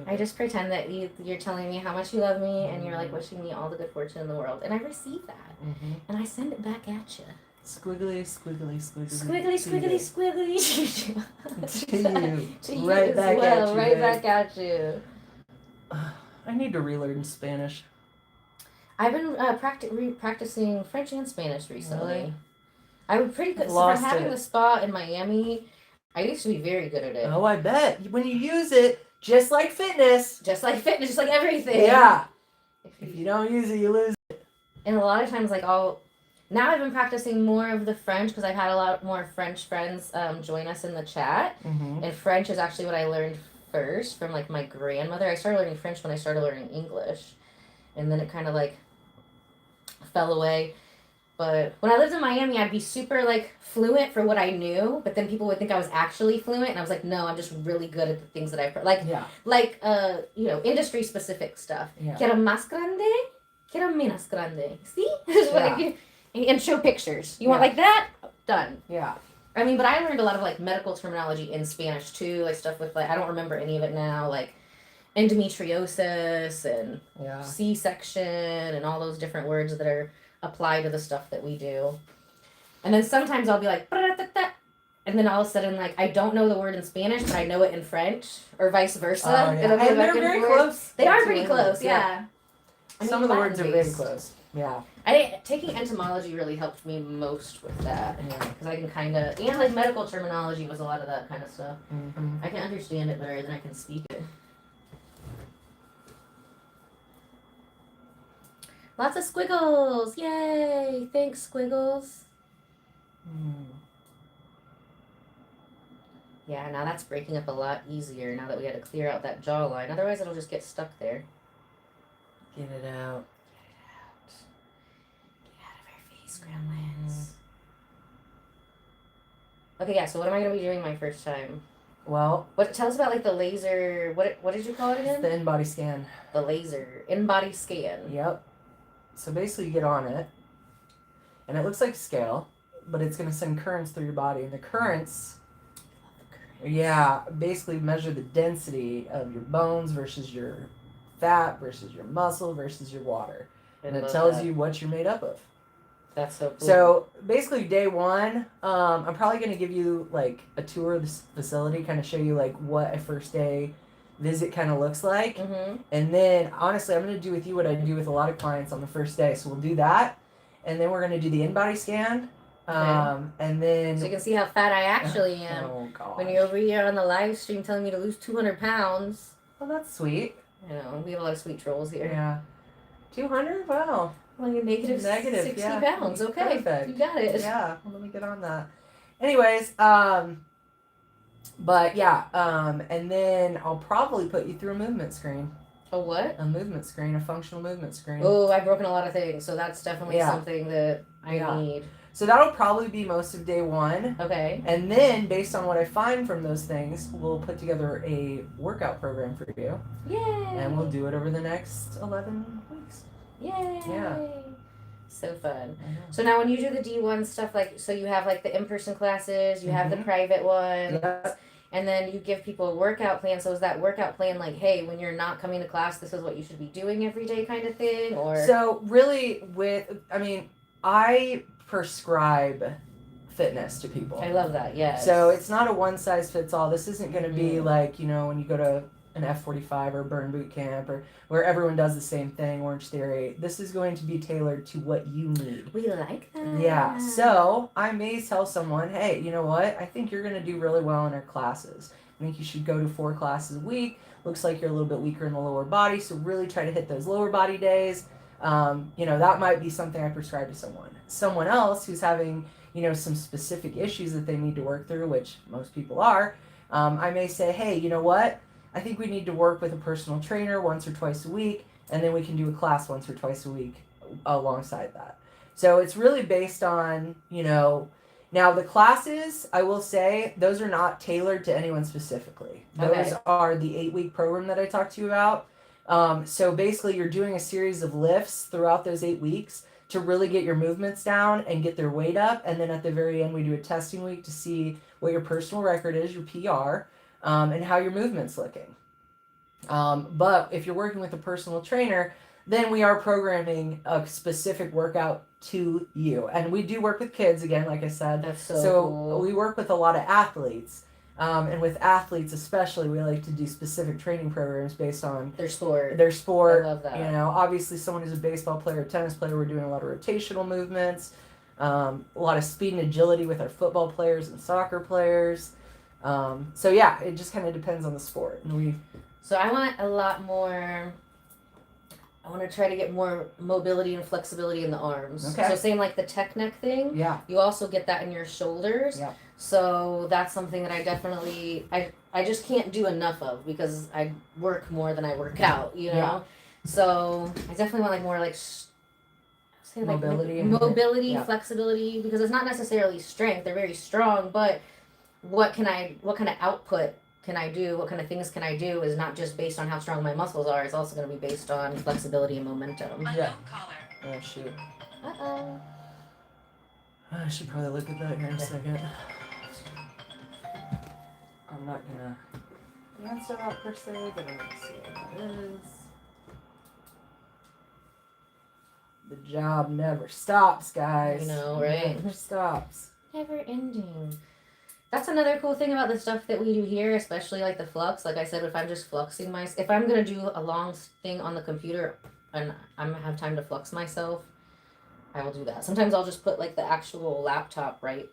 I just pretend that you're telling me how much you love me and you're like wishing me all the good fortune in the world. And I receive that. Mm-hmm. And I send it back at you. Squiggly, squiggly, squiggly. Squiggly, squiggly, squiggly. To you. Right back at you. Right back at you. I need to relearn Spanish. I've been practicing French and Spanish recently. Really? I'm pretty good. So from having the spa in Miami, I used to be very good at it. Oh, I bet. When you use it, just like fitness. Just like fitness, just like everything. Yeah. If you don't use it, you lose it. And a lot of times, like now I've been practicing more of the French because I've had a lot more French friends join us in the chat. Mm-hmm. And French is actually what I learned first from like my grandmother. I started learning French when I started learning English. And then it kind of like fell away. But when I lived in Miami, I'd be super like fluent for what I knew, but then people would think I was actually fluent, and I was like, no, I'm just really good at the things that I've heard. Like industry specific stuff. Yeah. Quiero más grande, quiero menos grande. See? Yeah. And show pictures. You want like that? Done. Yeah. I mean, but I learned a lot of like medical terminology in Spanish too, like stuff with like I don't remember any of it now, like endometriosis and C-section and all those different words that are applied to the stuff that we do. And then sometimes I'll be like, and then all of a sudden, like, I don't know the word in Spanish, but I know it in French, or vice versa. Oh, yeah. And they're very close. They are pretty close, yeah. Some of the words are very close. Yeah. Taking entomology really helped me most with that. Yeah. Because I can kind of, and like medical terminology was a lot of that kind of stuff. Mm-hmm. I can understand it better than I can speak it. Lots of squiggles! Yay! Thanks, squiggles. Yeah, now that's breaking up a lot easier now that we had to clear out that jawline. Otherwise, it'll just get stuck there. Get it out. Get out of our face, gremlins. Okay, yeah, so what am I going to be doing my first time? Well, Tell us about like the laser, what did you call it again? the InBody scan. The laser, InBody scan. Yep. So basically you get on it, and it looks like a scale, but it's going to send currents through your body, and the currents, basically measure the density of your bones versus your fat versus your muscle versus your water. And it tells you what you're made up of. That's so cool. So basically day one, I'm probably going to give you like a tour of this facility, kind of show you like what a first day visit kind of looks like. Mm-hmm. And then honestly, I'm going to do with you what I do with a lot of clients on the first day. So we'll do that. And then we're going to do the InBody scan. And then... So you can see how fat I actually am. Oh, gosh. When you're over here on the live stream telling me to lose 200 pounds. Oh, that's sweet. You know, we have a lot of sweet trolls here. Yeah. 200? Wow. Well, you're negative 60 yeah. pounds. Okay. Perfect. You got it. Yeah. Well, let me get on that. Anyways, but yeah, and then I'll probably put you through a movement screen. A what? A movement screen, a functional movement screen. Oh, I've broken a lot of things, so that's definitely something that I need. So that'll probably be most of day one. Okay. And then, based on what I find from those things, we'll put together a workout program for you. Yay! And we'll do it over the next 11 weeks. Yay! Yeah. So fun. So now when you do the D1 stuff, like, so you have like the in-person classes, you have the private ones, and then you give people a workout plan. So is that workout plan like, hey, when you're not coming to class, this is what you should be doing every day kind of thing? Or So really I prescribe fitness to people. I love that, yes. So it's not a one size fits all. This isn't going to be like, you know, when you go to an F45 or burn boot camp or where everyone does the same thing, Orange Theory. This is going to be tailored to what you need. We like that. Yeah. So I may tell someone, hey, you know what? I think you're going to do really well in our classes. I think you should go to 4 classes a week. Looks like you're a little bit weaker in the lower body, so really try to hit those lower body days. You know, that might be something I prescribe to someone. Someone else who's having, you know, some specific issues that they need to work through, which most people are, I may say, hey, you know what? I think we need to work with a personal trainer once or twice a week, and then we can do a class once or twice a week alongside that. So it's really based on, you know, now the classes, I will say, those are not tailored to anyone specifically. Those are the 8-week program that I talked to you about. So basically you're doing a series of lifts throughout those 8 weeks to really get your movements down and get their weight up. And then at the very end, we do a testing week to see what your personal record is, your PR, and how your movement's looking. But if you're working with a personal trainer, then we are programming a specific workout to you. And we do work with kids, again, like I said. That's so cool. We work with a lot of athletes. And with athletes especially, we like to do specific training programs based on their sport. I love that. You know, obviously someone who's a baseball player or tennis player, we're doing a lot of rotational movements, a lot of speed and agility with our football players and soccer players. So yeah, it just kind of depends on the sport. And So I want a lot more. I want to try to get more mobility and flexibility in the arms. Okay. So same like the tech neck thing. Yeah. You also get that in your shoulders. Yeah. So that's something that I definitely I just can't do enough of because I work more than I work out. You know. Yeah. So I definitely want like more like. Mobility, flexibility, because it's not necessarily strength. They're very strong, but what kind of output can I do? What kind of things can I do is not just based on how strong my muscles are. It's also going to be based on flexibility and momentum. Yeah. Oh, shoot. Uh-oh. I should probably look at that here in a second. I'm not going to answer that per se, but I'm going to see what that is. The job never stops, guys. You know, right? It never stops. Never ending. That's another cool thing about the stuff that we do here, especially like the flux. Like I said, if I'm just fluxing if I'm going to do a long thing on the computer and I'm going to have time to flux myself, I will do that. Sometimes I'll just put like the actual laptop right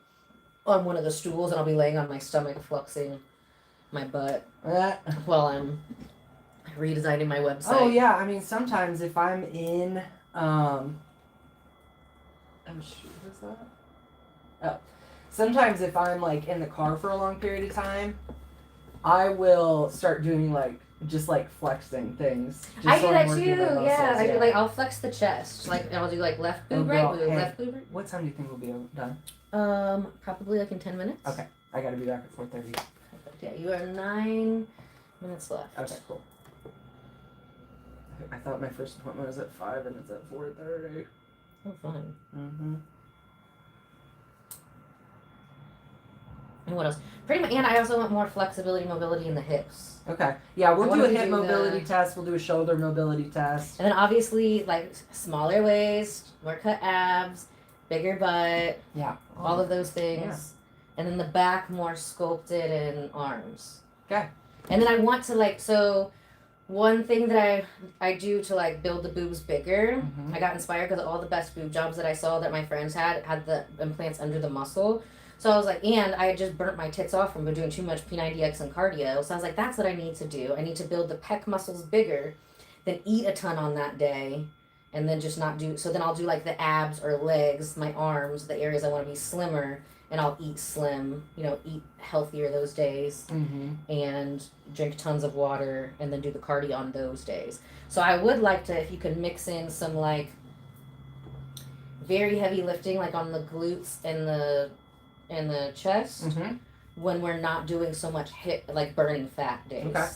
on one of the stools, and I'll be laying on my stomach flexing my butt while I'm redesigning my website. Oh yeah, I mean sometimes if I'm in what's that? Oh. Sometimes if I'm like in the car for a long period of time, I will start doing like just like flexing things. Just I do I'm that working too. my muscles, Yeah, I do like I'll flex the chest. Like I'll do like left boob, right boob, hey, left boob. What time do you think we'll be done? Probably like in 10 minutes. Okay, I gotta be back at 4:30. Yeah, you are 9 minutes left. Okay, cool. I thought my first appointment was at 5 and it's at 4:30. Oh, fun. Mm-hmm. And what else? Pretty much, and I also want more flexibility, mobility in the hips. Okay. Yeah, we'll do a hip do mobility test. We'll do a shoulder mobility test. And then obviously, like, smaller waist, more cut abs, bigger butt. Yeah. All of those things. Yeah. And then the back more sculpted in arms. Okay. And then I want to, like, so one thing that I do to, like, build the boobs bigger, I got inspired because all the best boob jobs that I saw that my friends had the implants under the muscle. So I was like, and I had just burnt my tits off from doing too much P90X and cardio. So I was like, that's what I need to do. I need to build the pec muscles bigger, then eat a ton on that day, and then just not do. So then I'll do like the abs or legs, my arms, the areas I want to be slimmer, and I'll eat slim, eat healthier those days, and drink tons of water, and then do the cardio on those days. So I would like to, if you could mix in some like very heavy lifting, like on the glutes and the chest, when we're not doing so much hip, like burning fat days. Okay.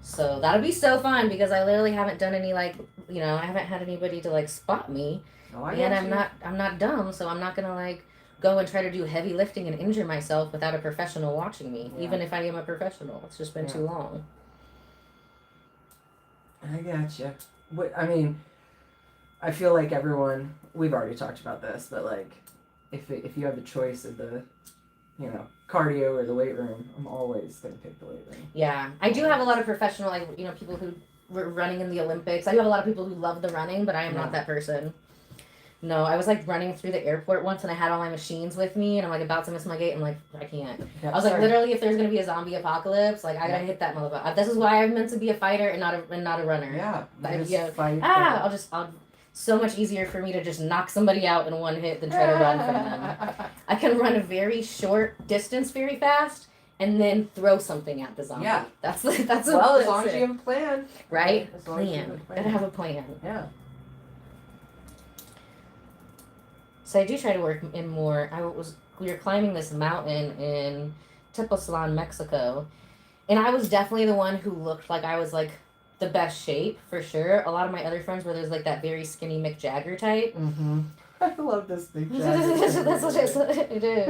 So that'll be so fun because I literally haven't done any I haven't had anybody to like spot me, and I'm not dumb, so I'm not gonna like go and try to do heavy lifting and injure myself without a professional watching me, even if I am a professional. It's just been too long. I gotcha. I mean, I feel like everyone, we've already talked about this, but like, if you have the choice of the, cardio or the weight room, I'm always going to pick the weight room. Yeah. I do have a lot of professional, people who were running in the Olympics. I do have a lot of people who love the running, but I am not that person. No, I was like running through the airport once and I had all my machines with me and I'm like about to miss my gate. I'm like, I can't. Yeah, I was like, literally, if there's going to be a zombie apocalypse, like I got to hit that motherfucker. This is why I'm meant to be a fighter and not a runner. Yeah. Fight. I'll so much easier for me to just knock somebody out in one hit than try to run from them. I can run a very short distance very fast and then throw something at the zombie. Yeah. That's as long as you have a plan. Right? As long as you have a plan. Gotta have a plan. Yeah. So I do try to work in more. We were climbing this mountain in Tepoztlan, Mexico, and I was definitely the one who looked like I was like the best shape for sure. A lot of my other friends were there's like that very skinny Mick Jagger type. I love this Mick Jagger. That's what it is.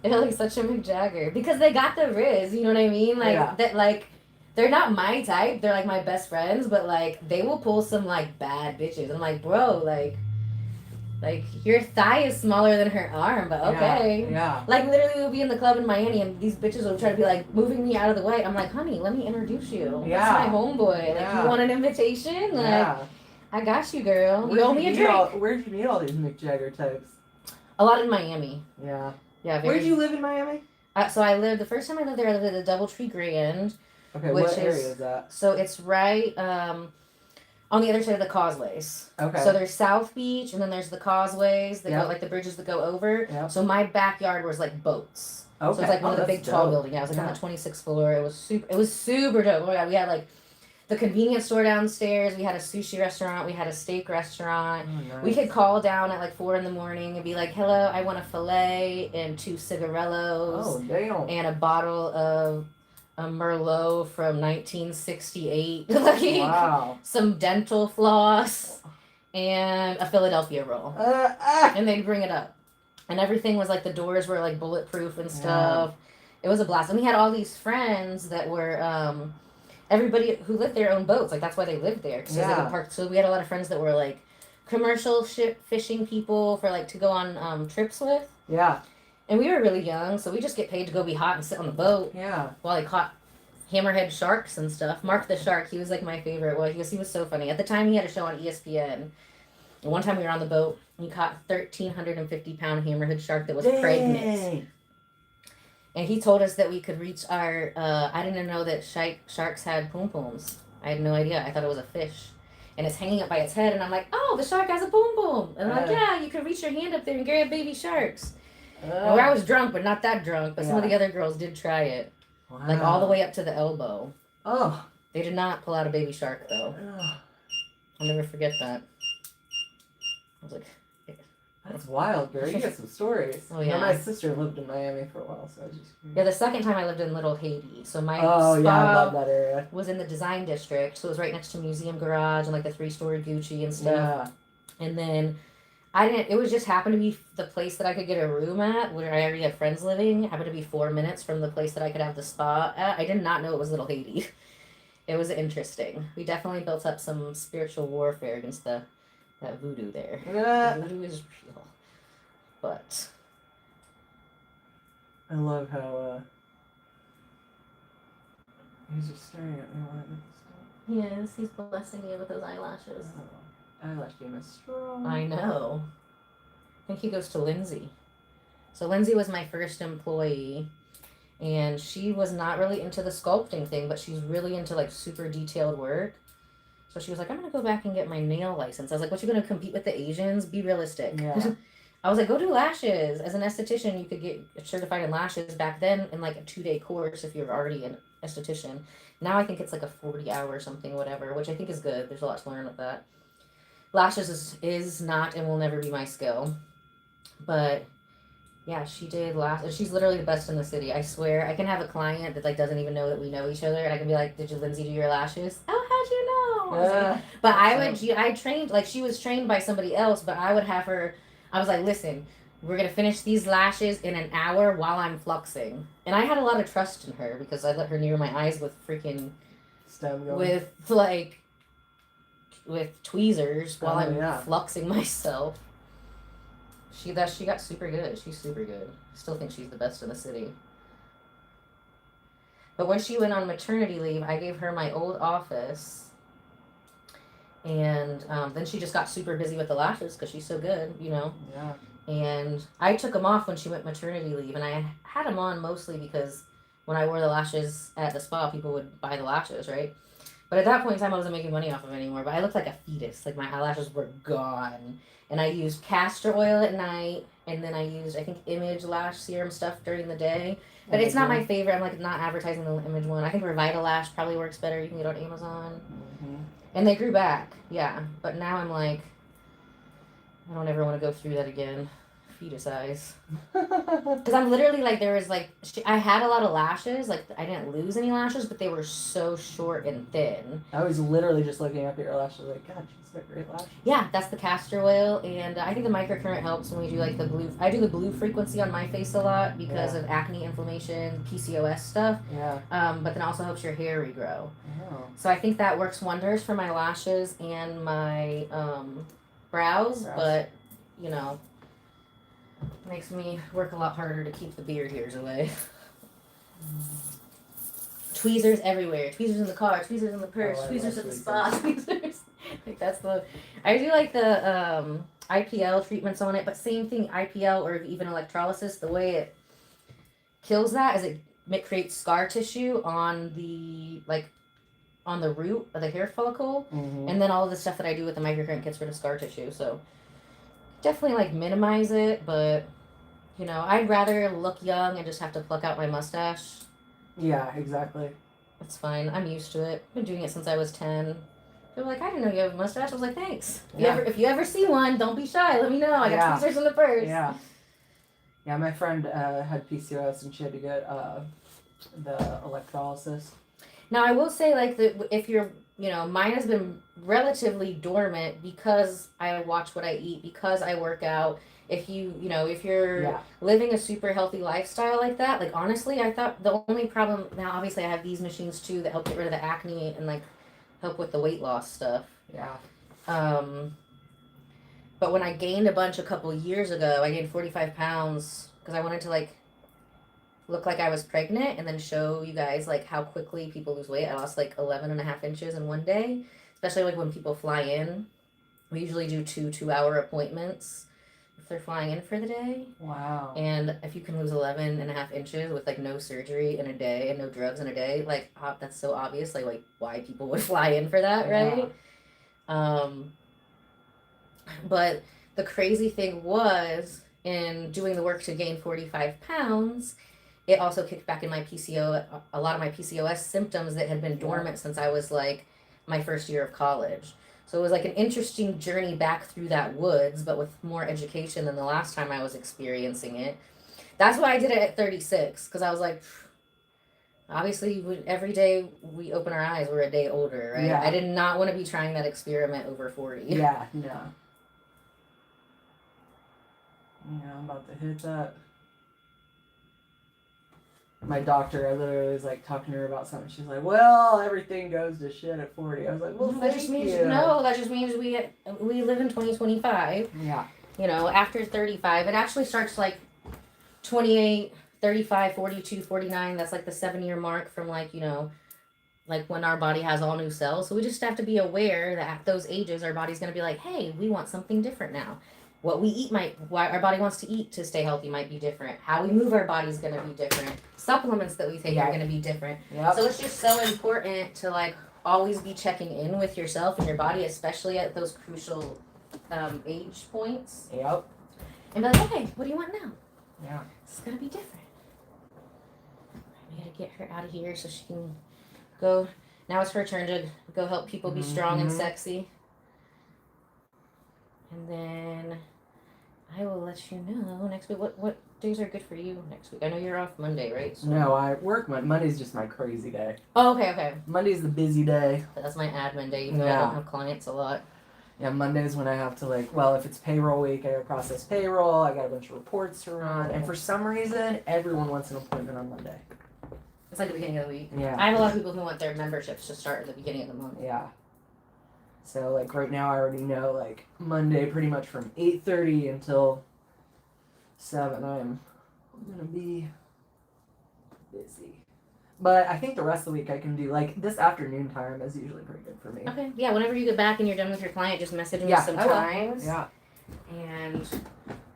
They're like such a Mick Jagger because they got the riz. You know what I mean? Like that. Like they're not my type. They're like my best friends, but like they will pull some like bad bitches. I'm like, bro, like your thigh is smaller than her arm, but okay. Yeah. Like literally, we'll be in the club in Miami, and these bitches will try to be like moving me out of the way. I'm like, honey, let me introduce you. Yeah. That's my homeboy. Like, you want an invitation? Like, I got you, girl. You owe me a drink. Where'd you meet all these Mick Jagger types? A lot in Miami. Yeah. Yeah. Where'd you live in Miami? So the first time I lived there, I lived at the Doubletree Grand. Okay, what area is that? So it's right on the other side of the causeways. Okay. So there's South Beach, and then there's the causeways that go, like the bridges that go over. Yep. So my backyard was like boats. Okay. So it's like one of the big tall buildings. Yeah, I was like on the 26th floor. It was super dope. Oh my god, we had like the convenience store downstairs. We had a sushi restaurant. We had a steak restaurant. Oh, nice. We could call down at like 4 a.m. and be like, "Hello, I want a fillet and 2 cigarellos." Oh damn. And a bottle of a Merlot from 1968. Like, wow. Some dental floss and a Philadelphia roll. And they'd bring it up. And everything was like the doors were like bulletproof and stuff. Yeah. It was a blast. And we had all these friends that were everybody who lived there owned boats. Like that's why they lived there. So we had a lot of friends that were like commercial ship fishing people for like to go on trips with. Yeah. And we were really young, so we just get paid to go be hot and sit on the boat. Yeah. While they caught hammerhead sharks and stuff. Mark the Shark, he was like my favorite. Well, he was so funny. At the time, he had a show on ESPN, And one time we were on the boat, and he caught a 1,350-pound hammerhead shark that was pregnant. And he told us that we could reach our, I didn't know that sharks had pom-poms. I had no idea. I thought it was a fish. And it's hanging up by its head, and I'm like, oh, the shark has a pom-pom. And I'm like, yeah, you can reach your hand up there and grab baby sharks. And where I was drunk, but not that drunk, but some of the other girls did try it. Wow. Like all the way up to the elbow. Oh. They did not pull out a baby shark, though. I'll never forget that. I was like... That's wild, girl. You got some stories. Oh, yeah. My sister lived in Miami for a while, so I just... Yeah, the second time I lived in Little Haiti. So my spa I love that area. Was in the design district. So it was right next to Museum Garage and like the 3-story Gucci and stuff. Yeah. And then it was just happened to be the place that I could get a room at, where I already had friends living. It happened to be 4 minutes from the place that I could have the spa at. I did not know it was Little Haiti. It was interesting. We definitely built up some spiritual warfare against that voodoo there. Yeah. Voodoo is real. But I love how he's just staring at me while I make this stuff. Yes, he's blessing you with those eyelashes. Oh, eyelash game is strong. I know. I think he goes to Lindsay. So Lindsay was my first employee, and she was not really into the sculpting thing, but she's really into like super detailed work. So she was like, I'm going to go back and get my nail license. I was like, what, you going to compete with the Asians? Be realistic. Yeah. I was like, go do lashes. As an esthetician, you could get certified in lashes back then in like a 2-day course if you're already an esthetician. Now I think it's like a 40-hour or something, whatever, which I think is good. There's a lot to learn with that. Lashes is not and will never be my skill. But yeah, she did lashes. She's literally the best in the city. I swear. I can have a client that like doesn't even know that we know each other, and I can be like, did you Lindsay do your lashes? Oh, how'd you know? Like, but I trained, like she was trained by somebody else, but I would have her, I was like, listen, we're going to finish these lashes in an hour while I'm fluxing. And I had a lot of trust in her because I let her near my eyes with freaking, with tweezers while I'm fluxing myself. She got super good. She's super good. Still think she's the best in the city. But when she went on maternity leave, I gave her my old office. And then she just got super busy with the lashes because she's so good, you know. Yeah. And I took them off when she went maternity leave. And I had them on mostly because when I wore the lashes at the spa, people would buy the lashes, right? But at that point in time, I wasn't making money off of it anymore. But I looked like a fetus. Like, my eyelashes were gone. And I used castor oil at night. And then I used, I think, Image lash serum stuff during the day. But it's not my favorite. I'm, like, not advertising the Image one. I think Revitalash probably works better. You can get it on Amazon. Mm-hmm. And they grew back. Yeah. But now I'm like, I don't ever want to go through that again. Fetus eyes. Because I'm literally like, there was like, I had a lot of lashes. Like, I didn't lose any lashes, but they were so short and thin. I was literally just looking up at your lashes like, God, she's got great lashes. Yeah, that's the castor oil. And I think the microcurrent helps when we do like the blue. I do the blue frequency on my face a lot because of acne, inflammation, PCOS stuff. Yeah. But then also helps your hair regrow. Oh. So I think that works wonders for my lashes and my brows. But, you know, makes me work a lot harder to keep the beard hairs away. Tweezers everywhere. Tweezers in the car. Tweezers in the purse. Tweezers at the spa. Tweezers. Like that's the. I do like the IPL treatments on it, but same thing. IPL or even electrolysis. The way it kills that is it creates scar tissue on the root of the hair follicle, and then all of the stuff that I do with the microcurrent gets rid of scar tissue. So. Definitely like minimize it, but you know, I'd rather look young and just have to pluck out my mustache. Yeah, exactly. It's fine. I'm used to it. I've been doing it since I was 10. They were like, I didn't know you have a mustache. I was like, thanks. Yeah. If you ever see one, don't be shy. Let me know. I got tweezers in the purse. Yeah. Yeah, my friend had PCOS and she had to get the electrolysis. Now, I will say, like, if you're, you know, mine has been relatively dormant because I watch what I eat, because I work out. If you're living a super healthy lifestyle like that, like, honestly, I thought the only problem, now, obviously, I have these machines, too, that help get rid of the acne and, like, help with the weight loss stuff. Yeah. But when I gained a bunch a couple years ago, I gained 45 pounds because I wanted to, like, look like I was pregnant and then show you guys like how quickly people lose weight. I lost like 11.5 inches in one day, especially like when people fly in. We usually do 2-hour appointments if they're flying in for the day. Wow. And if you can lose 11.5 inches with like no surgery in a day and no drugs in a day, like that's so obvious, like why people would fly in for that, right? But the crazy thing was, in doing the work to gain 45 pounds, it also kicked back in my a lot of my PCOS symptoms that had been dormant since I was like my first year of college. So it was like an interesting journey back through that woods, but with more education than the last time I was experiencing it. That's why I did it at 36, because I was like, obviously, every day we open our eyes, we're a day older, right? Yeah. I did not want to be trying that experiment over 40. Yeah, no. Yeah, I'm about to hit that. My doctor, I literally was like talking to her about something. She's like, "Well, everything goes to shit at 40." I was like, "Well, that just means we live in 2025. Yeah. You know, after 35, it actually starts like 28, 35, 42, 49. That's like the 7-year mark from like, you know, like when our body has all new cells. So we just have to be aware that at those ages, our body's going to be like, hey, we want something different now. What we eat what our body wants to eat to stay healthy might be different. How we move our body is going to be different. Supplements that we take are going to be different. Yep. So it's just so important to like always be checking in with yourself and your body, especially at those crucial age points. Yep. And be like, okay, what do you want now? Yeah. It's going to be different. We got to get her out of here so she can go. Now it's her turn to go help people be strong and sexy. And then I will let you know next week. What days are good for you next week? I know you're off Monday, right? So No, I work Monday's just my crazy day. Oh, okay. Monday's the busy day. That's my admin day, even though I don't have clients a lot. Yeah, Monday's when I have to if it's payroll week, I gotta process payroll, I got a bunch of reports to run, and for some reason, everyone wants an appointment on Monday. It's like the beginning of the week. Yeah. I have a lot of people who want their memberships to start at the beginning of the month. Yeah. So, like, right now I already know, like, Monday pretty much from 8:30 until 7, I'm gonna be busy. But I think the rest of the week I can do, like, this afternoon time is usually pretty good for me. Okay. Yeah, whenever you get back and you're done with your client, just message me some I will. times. Yeah. And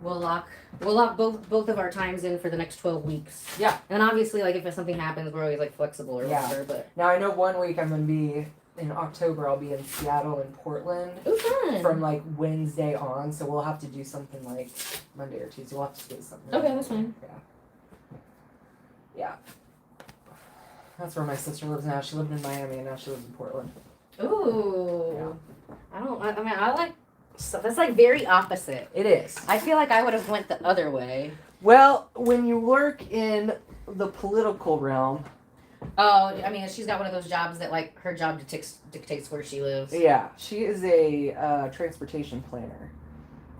we'll lock both of our times in for the next 12 weeks. Yeah. And then obviously, like, if something happens, we're always, like, flexible or whatever, but... Now, I know one week I'm gonna be... In October, I'll be in Seattle and Portland. Ooh, fun. From like Wednesday on, so we'll have to do something like Monday or Tuesday. We'll have to squeeze something. Okay, that's fine. Yeah. That's where my sister lives now. She lived in Miami and now she lives in Portland. Ooh. Yeah. I like. So that's like very opposite. It is. I feel like I would have went the other way. Well, when you work in the political realm. Oh, I mean, she's got one of those jobs that, like, her job dictates where she lives. Yeah, she is a transportation planner.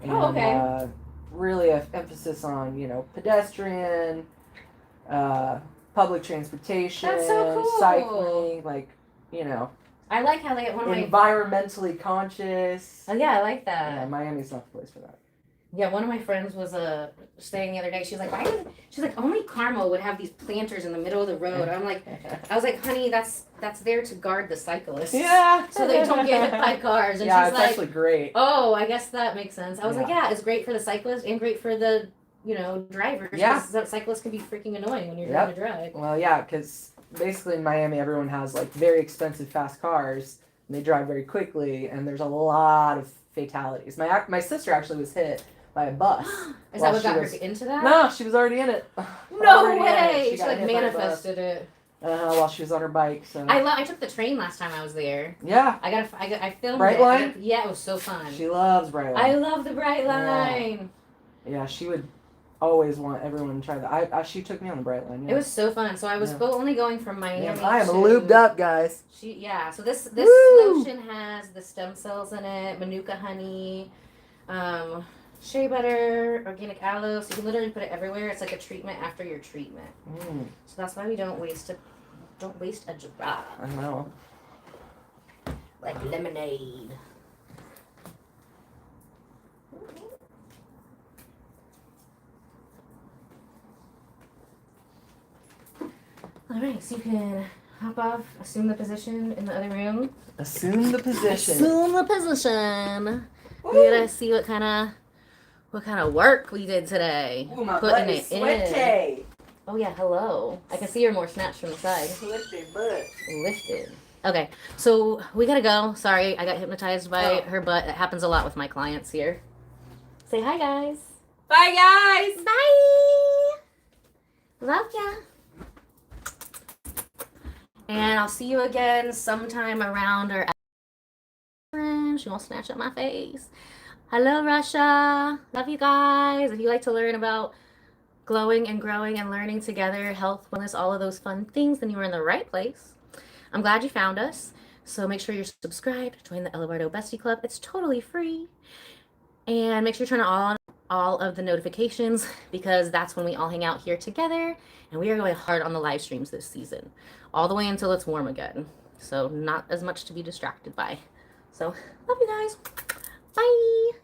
And, okay. Really an emphasis on, pedestrian, public transportation, That's so cool. cycling, like, I like how they environmentally conscious. Oh, yeah, I like that. Yeah, Miami's not the place for that. Yeah, one of my friends was saying the other day, she's like, only Carmel would have these planters in the middle of the road. I was like, honey, that's there to guard the cyclists. Yeah. So they don't get hit by cars. And yeah, she's it's like, actually great. Oh, I guess that makes sense. I was like, yeah, it's great for the cyclists and great for the, drivers. Yeah. Because cyclists can be freaking annoying when you're trying to drive. Well, yeah, because basically in Miami, everyone has, like, very expensive, fast cars. And they drive very quickly, and there's a lot of fatalities. My sister actually was hit by a bus. Is that what got her into that? No, she was already in it. No way! She like manifested it. While she was on her bike. So I took the train last time I was there. Yeah. I filmed Bright it. Line? Yeah, it was so fun. She loves Bright Line. I love the Bright Line. Yeah, she would always want everyone to try that. She took me on the Bright Line. Yeah. It was so fun. So I was only going from Miami. Yeah, I am lubed up, guys. So this lotion has the stem cells in it, manuka honey, shea butter, organic aloe. So you can literally put it everywhere. It's like a treatment after your treatment. So that's why we don't waste a drop. I know. Like lemonade. Alright, so you can hop off, assume the position in the other room. Assume the position. Assume the position. We gotta see what kind of work we did today. Ooh, my butt is sweaty. Oh yeah, hello. I can see her more snatched from the side. Lifted butt. Lifted. Okay, so we gotta go. Sorry, I got hypnotized by her butt. It happens a lot with my clients here. Say hi, guys. Bye, guys. Bye. Love ya. And I'll see you again sometime around our. She won't snatch up my face. Hello, Russia. Love you guys. If you like to learn about glowing and growing and learning together, health, wellness, all of those fun things, then you are in the right place. I'm glad you found us. So make sure you're subscribed. Join the Ella Bardo Bestie Club. It's totally free. And make sure you turn on all of the notifications because that's when we all hang out here together. And we are going hard on the live streams this season, all the way until it's warm again. So not as much to be distracted by. So love you guys. Bye.